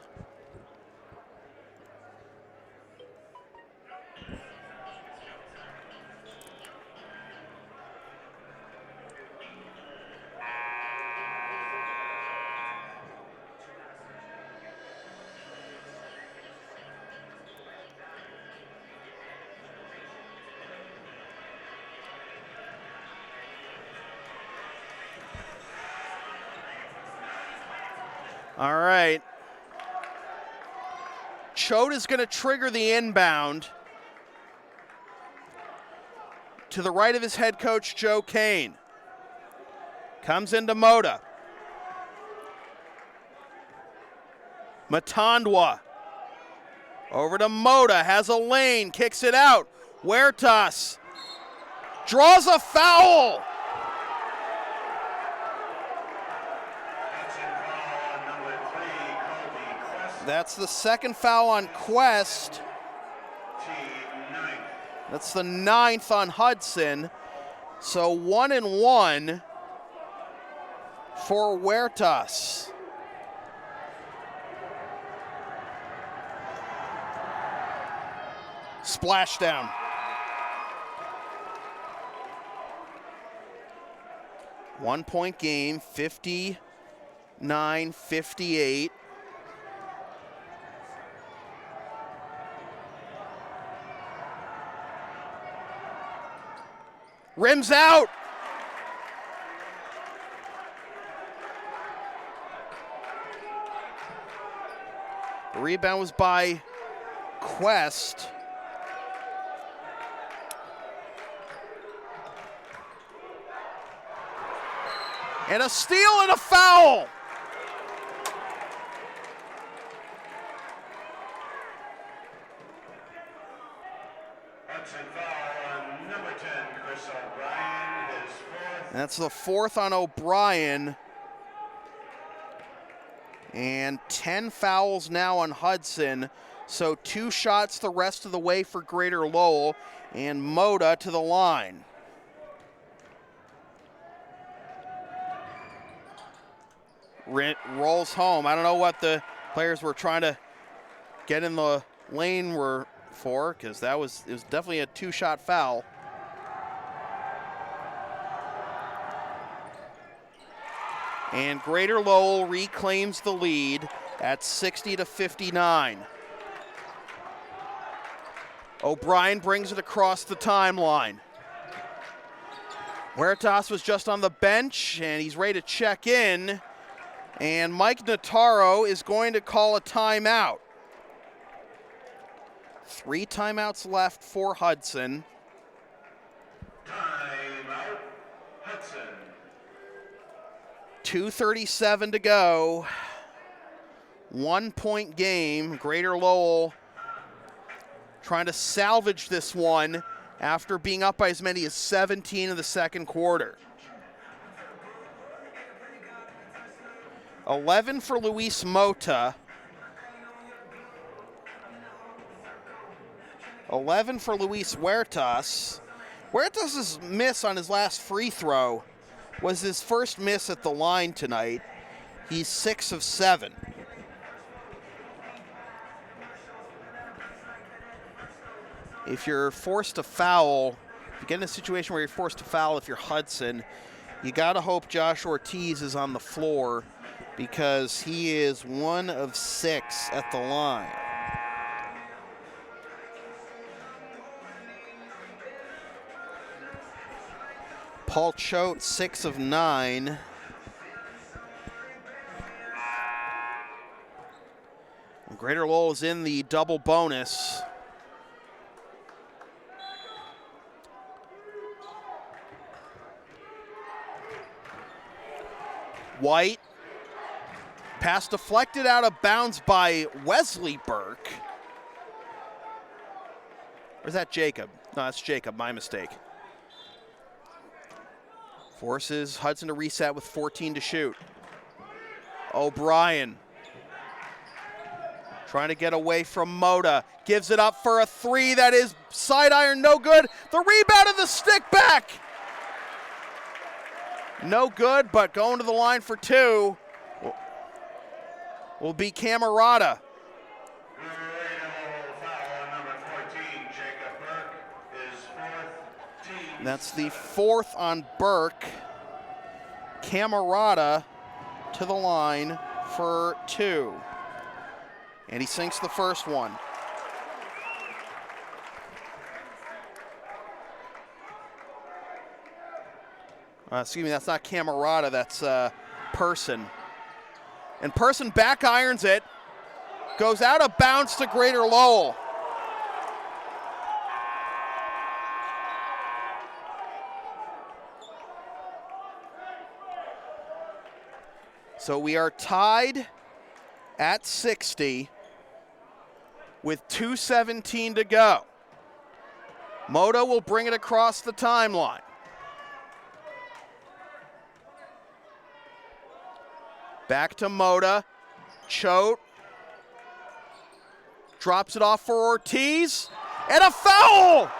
All right. Choate is going to trigger the inbound to the right of his head coach, Joe Kane. Comes into Moda. Matandwa. Over to Moda. Has a lane. Kicks it out. Huertas draws a foul. That's the second foul on Quest. That's the 9th on Hudson. So 1 and 1 for Huertas. Splashdown. One-point game, 59-58. Rims out. The rebound was by Quest. And a steal and a foul. Hudson foul on number 10, Chris O'Brien, his 4th. That's the 4th on O'Brien. And 10 fouls now on Hudson. So 2 shots the rest of the way for Greater Lowell, and Moda to the line. Rolls home. I don't know what the players were trying to get in the lane were for, because it was definitely a 2-shot foul. And Greater Lowell reclaims the lead at 60-59. O'Brien brings it across the timeline. Huertas was just on the bench, and he's ready to check in. And Mike Notaro is going to call a timeout. 3 timeouts left for Hudson. Timeout, Hudson. 2:37 to go. 1-point game. Greater Lowell trying to salvage this one after being up by as many as 17 in the second quarter. 11 for Luis Mota. 11 for Luis Huertas. Huertas' miss on his last free throw was his first miss at the line tonight. He's 6 of 7. If you're forced to foul, if you get in a situation where you're forced to foul if you're Hudson, you gotta hope Josh Ortiz is on the floor, because he is 1 of 6 at the line. Paul Choate, 6 of 9. Greater Lowell is in the double bonus. White. Pass deflected out of bounds by Wesley Burke. Or is that Jacob? No, that's Jacob, my mistake. Forces Hudson to reset with 14 to shoot. O'Brien. Trying to get away from Moda. Gives it up for a three. That is side iron, no good. The rebound and the stick back. No good, but going to the line for two will be Camerata. That's the fourth on Burke. Camerata to the line for two. And he sinks the first one. Excuse me, that's not Camerata, that's Person. And Person back irons it. Goes out of bounds to Greater Lowell. So we are tied at 60 with 2:17 to go. Moda will bring it across the timeline. Back to Moda. Choate drops it off for Ortiz. And a foul!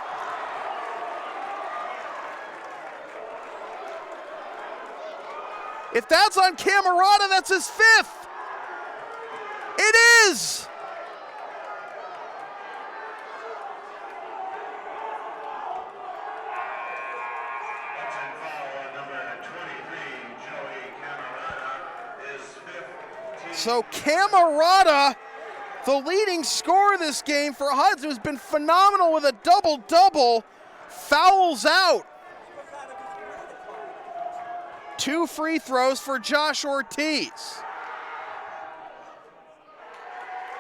If that's on Camerata, that's his fifth. It is! So Camerata, the leading scorer this game for Hudson, who's been phenomenal with a double-double, fouls out. 2 free throws for Josh Ortiz.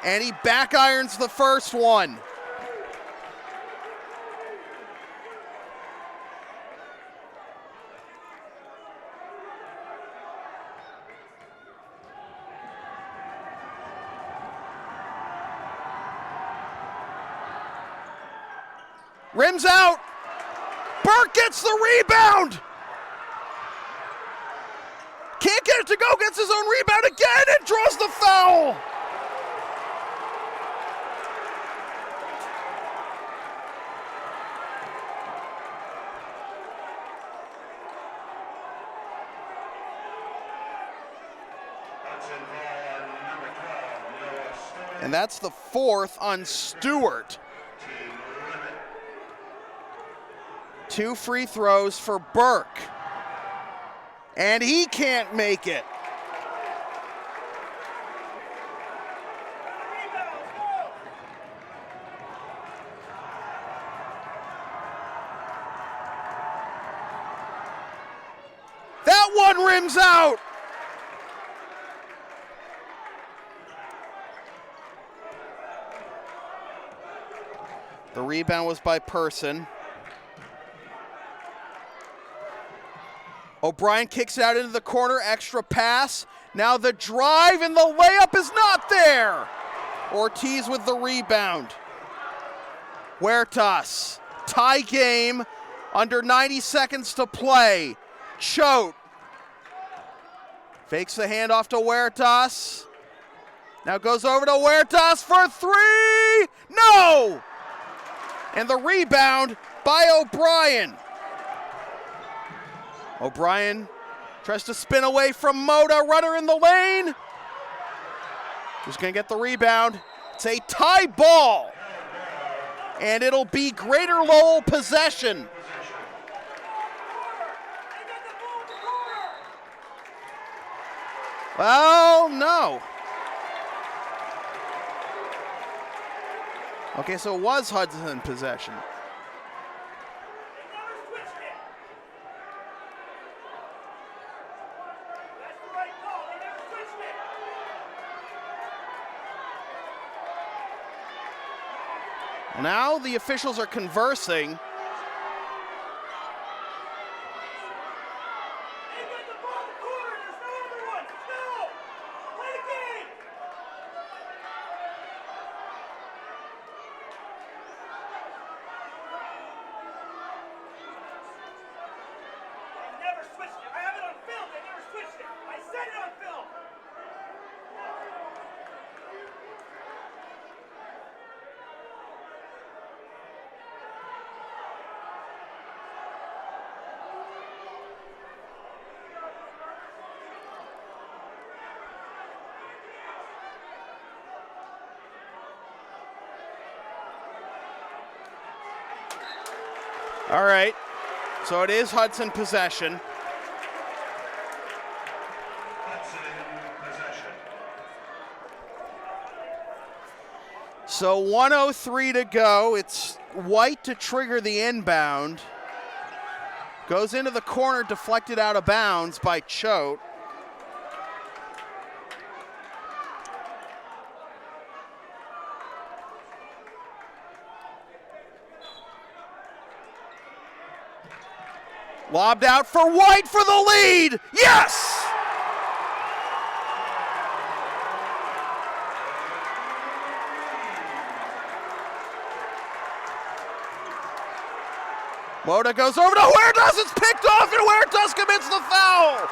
And he back irons the first one. Rims out. Burke gets the rebound. Can't get it to go, gets his own rebound again and draws the foul. And that's the fourth on Stewart. 2 free throws for Burke. And he can't make it. That one rims out. The rebound was by Person. O'Brien kicks it out into the corner, extra pass. Now the drive and the layup is not there. Ortiz with the rebound. Huertas, tie game, under 90 seconds to play. Choate fakes the handoff to Huertas. Now goes over to Huertas for 3. No! And the rebound by O'Brien. O'Brien tries to spin away from Moda, runner in the lane. Who's going to get the rebound? It's a tie ball. And it'll be Greater Lowell possession. Well, no. Okay, so it was Hudson possession. Now the officials are conversing. All right, so it is Hudson possession. So 1:03 to go. It's White to trigger the inbound. Goes into the corner, deflected out of bounds by Choate. Lobbed out for White for the lead. Yes! Mota goes over to Huertas. It's picked off, and Huertas commits the foul.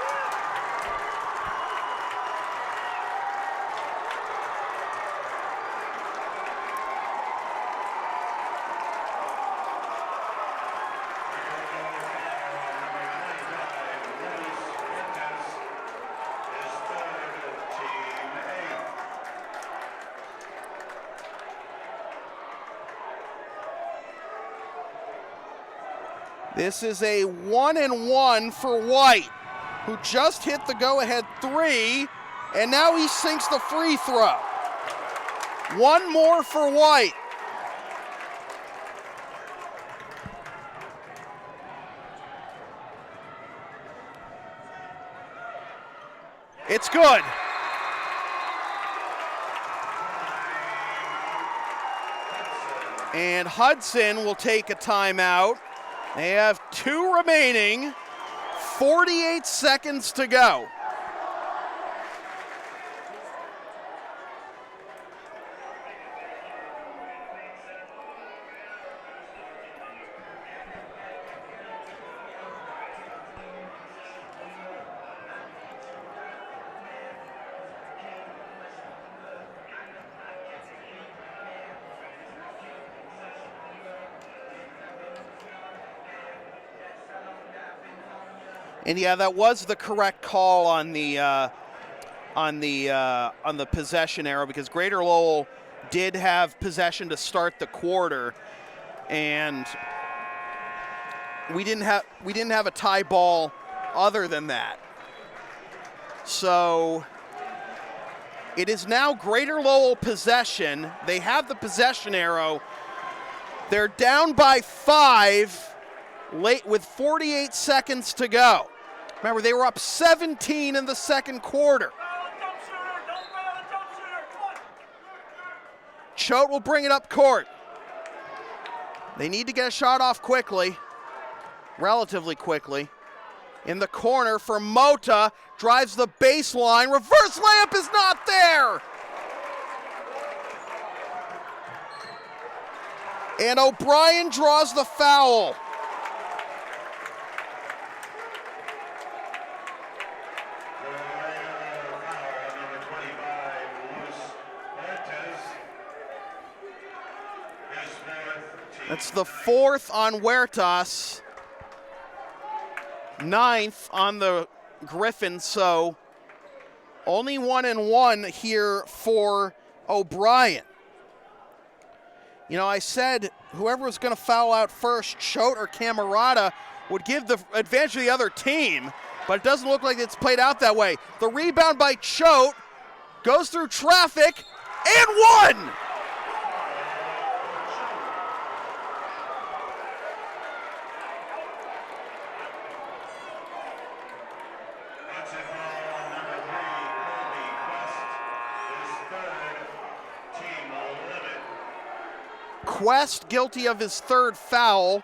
This is a 1-and-1 for White, who just hit the go-ahead three, and now he sinks the free throw. One more for White. It's good. And Hudson will take a timeout. They have 2 remaining, 48 seconds to go. And yeah, that was the correct call on the possession arrow, because Greater Lowell did have possession to start the quarter, and we didn't have a tie ball other than that. So it is now Greater Lowell possession. They have the possession arrow. They're down by 5 late with 48 seconds to go. Remember, they were up 17 in the second quarter. Choate will bring it up court. They need to get a shot off quickly, relatively quickly. In the corner for Mota, drives the baseline. Reverse layup is not there. And O'Brien draws the foul. That's the 4th on Huertas, 9th on the Gryphons, so only 1-and-1 here for O'Brien. You know, I said whoever was going to foul out first, Choate or Camerata, would give the advantage to the other team, but it doesn't look like it's played out that way. The rebound by Choate goes through traffic and one! Quest guilty of his 3rd foul.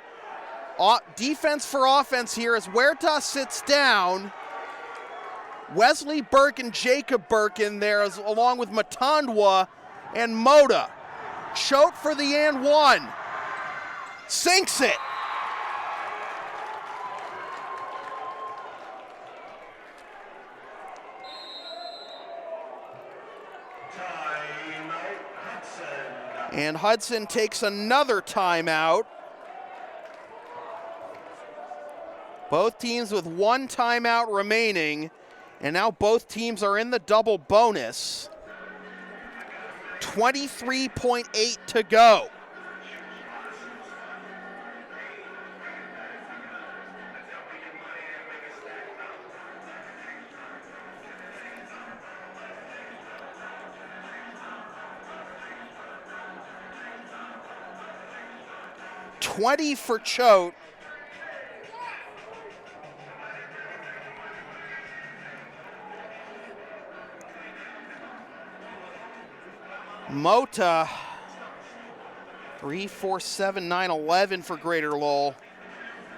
Defense for offense here as Huertas sits down. Wesley Burke and Jacob Burke in there, along with Matandwa and Mota. Choate for the and one. Sinks it. And Hudson takes another timeout. Both teams with 1 timeout remaining, and now both teams are in the double bonus. 23.8 to go. 20 for Choate. Mota, 3, 4, 7, 9, 11 for Greater Lowell.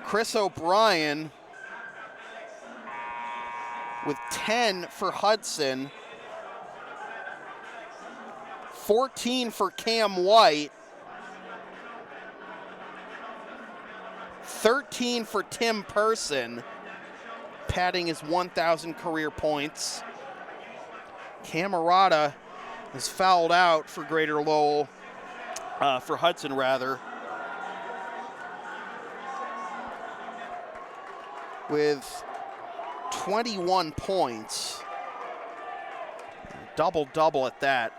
Chris O'Brien with 10 for Hudson. 14 for Cam White. 13 for Tim Person, padding his 1,000 career points. Camerata is fouled out for Greater Lowell, for Hudson rather, with 21 points. Double-double at that.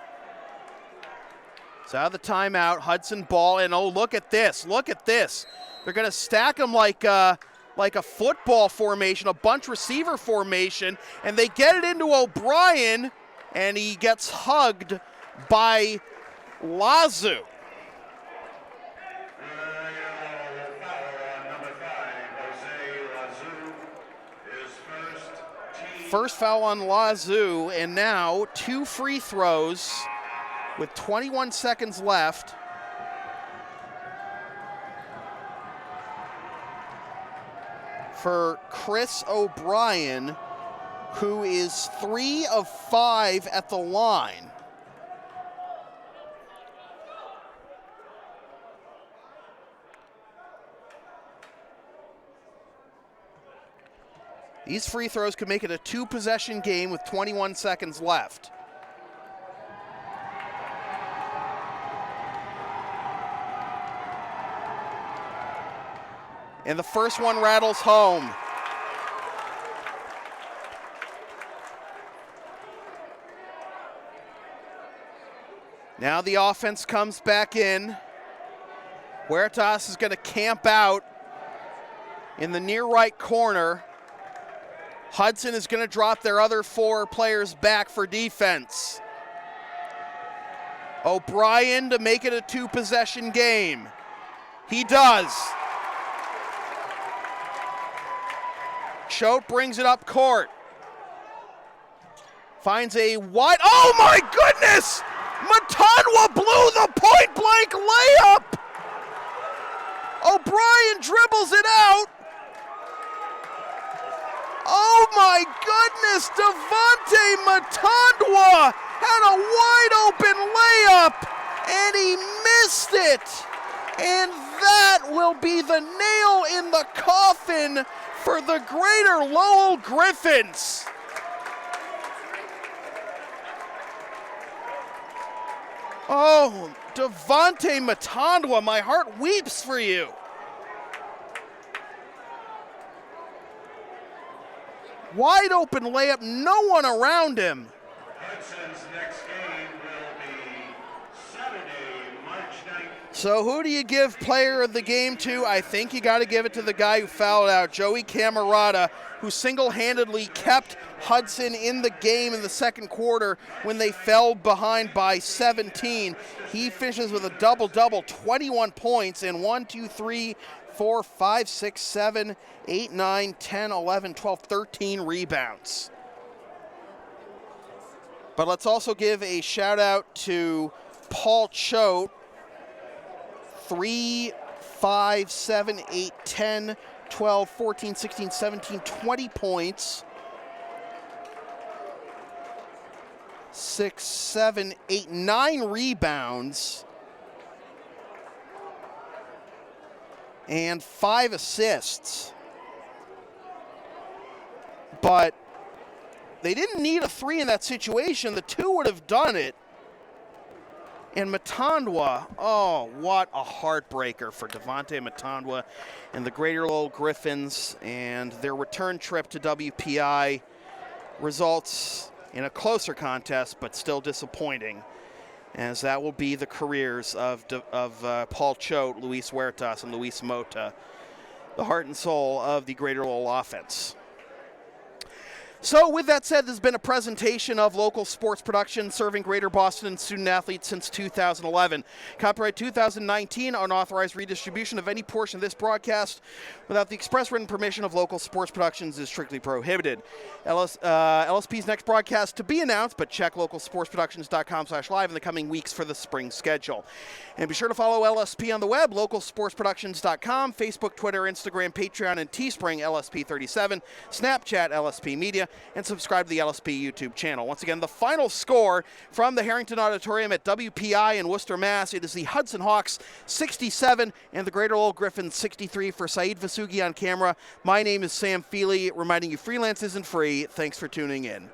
So out of the timeout, Hudson ball, and oh, look at this, look at this. They're gonna stack them like a football formation, a bunch receiver formation, and they get it into O'Brien, and he gets hugged by Lazu. First foul on Lazu, and now 2 free throws with 21 seconds left. For Chris O'Brien, who is 3 of 5 at the line. These free throws could make it a 2-possession game with 21 seconds left. And the first one rattles home. Now the offense comes back in. Huertas is going to camp out in the near right corner. Hudson is going to drop their other 4 players back for defense. O'Brien to make it a 2-possession game. He does. Choate brings it up court. Finds a wide, oh my goodness! Matanwa blew the point blank layup! O'Brien dribbles it out. Oh my goodness, Devontae Matandwa had a wide open layup and he missed it. And that will be the nail in the coffin for the Greater Lowell Gryphons. Oh, Devontae Matandwa, my heart weeps for you. Wide open layup, no one around him. Hudson's next game will be Saturday, March 9th. So who do you give player of the game to? I think you got to give it to the guy who fouled out, Joey Camerata, who single-handedly kept Hudson in the game in the second quarter when they fell behind by 17. He finishes with a double-double, 21 points, and 1, 2, 3, 4, 5, 6, 7, 8, 9, 10, 11, 12, 13 rebounds. But let's also give a shout out to Paul Choate, 3, 5, 7, 8, 10, 12, 14, 16, 17, 20 points. 6, 7, 8, 9 rebounds. And 5 assists. But they didn't need a 3 in that situation. The 2 would have done it. And Matandwa, oh, what a heartbreaker for Devontae Matandwa and the Greater Lowell Gryphons, and their return trip to WPI results in a closer contest, but still disappointing, as that will be the careers of Paul Choate, Luis Huertas, and Luis Mota, the heart and soul of the Greater Lowell offense. So with that said, this has been a presentation of local sports production serving Greater Boston and student athletes since 2011. Copyright 2019, unauthorized redistribution of any portion of this broadcast without the express written permission of local sports productions is strictly prohibited. LSP's next broadcast to be announced, but check localsportsproductions.com/live in the coming weeks for the spring schedule. And be sure to follow LSP on the web, localsportsproductions.com, Facebook, Twitter, Instagram, Patreon, and Teespring, LSP37, Snapchat, LSP Media, and subscribe to the LSP YouTube channel. Once again, the final score from the Harrington Auditorium at WPI in Worcester, Mass. It is the Hudson Hawks 67 and the Greater Lowell Gryphons 63. For Saeed Vasugi on camera, my name is Sam Feely, reminding you freelance isn't free. Thanks for tuning in.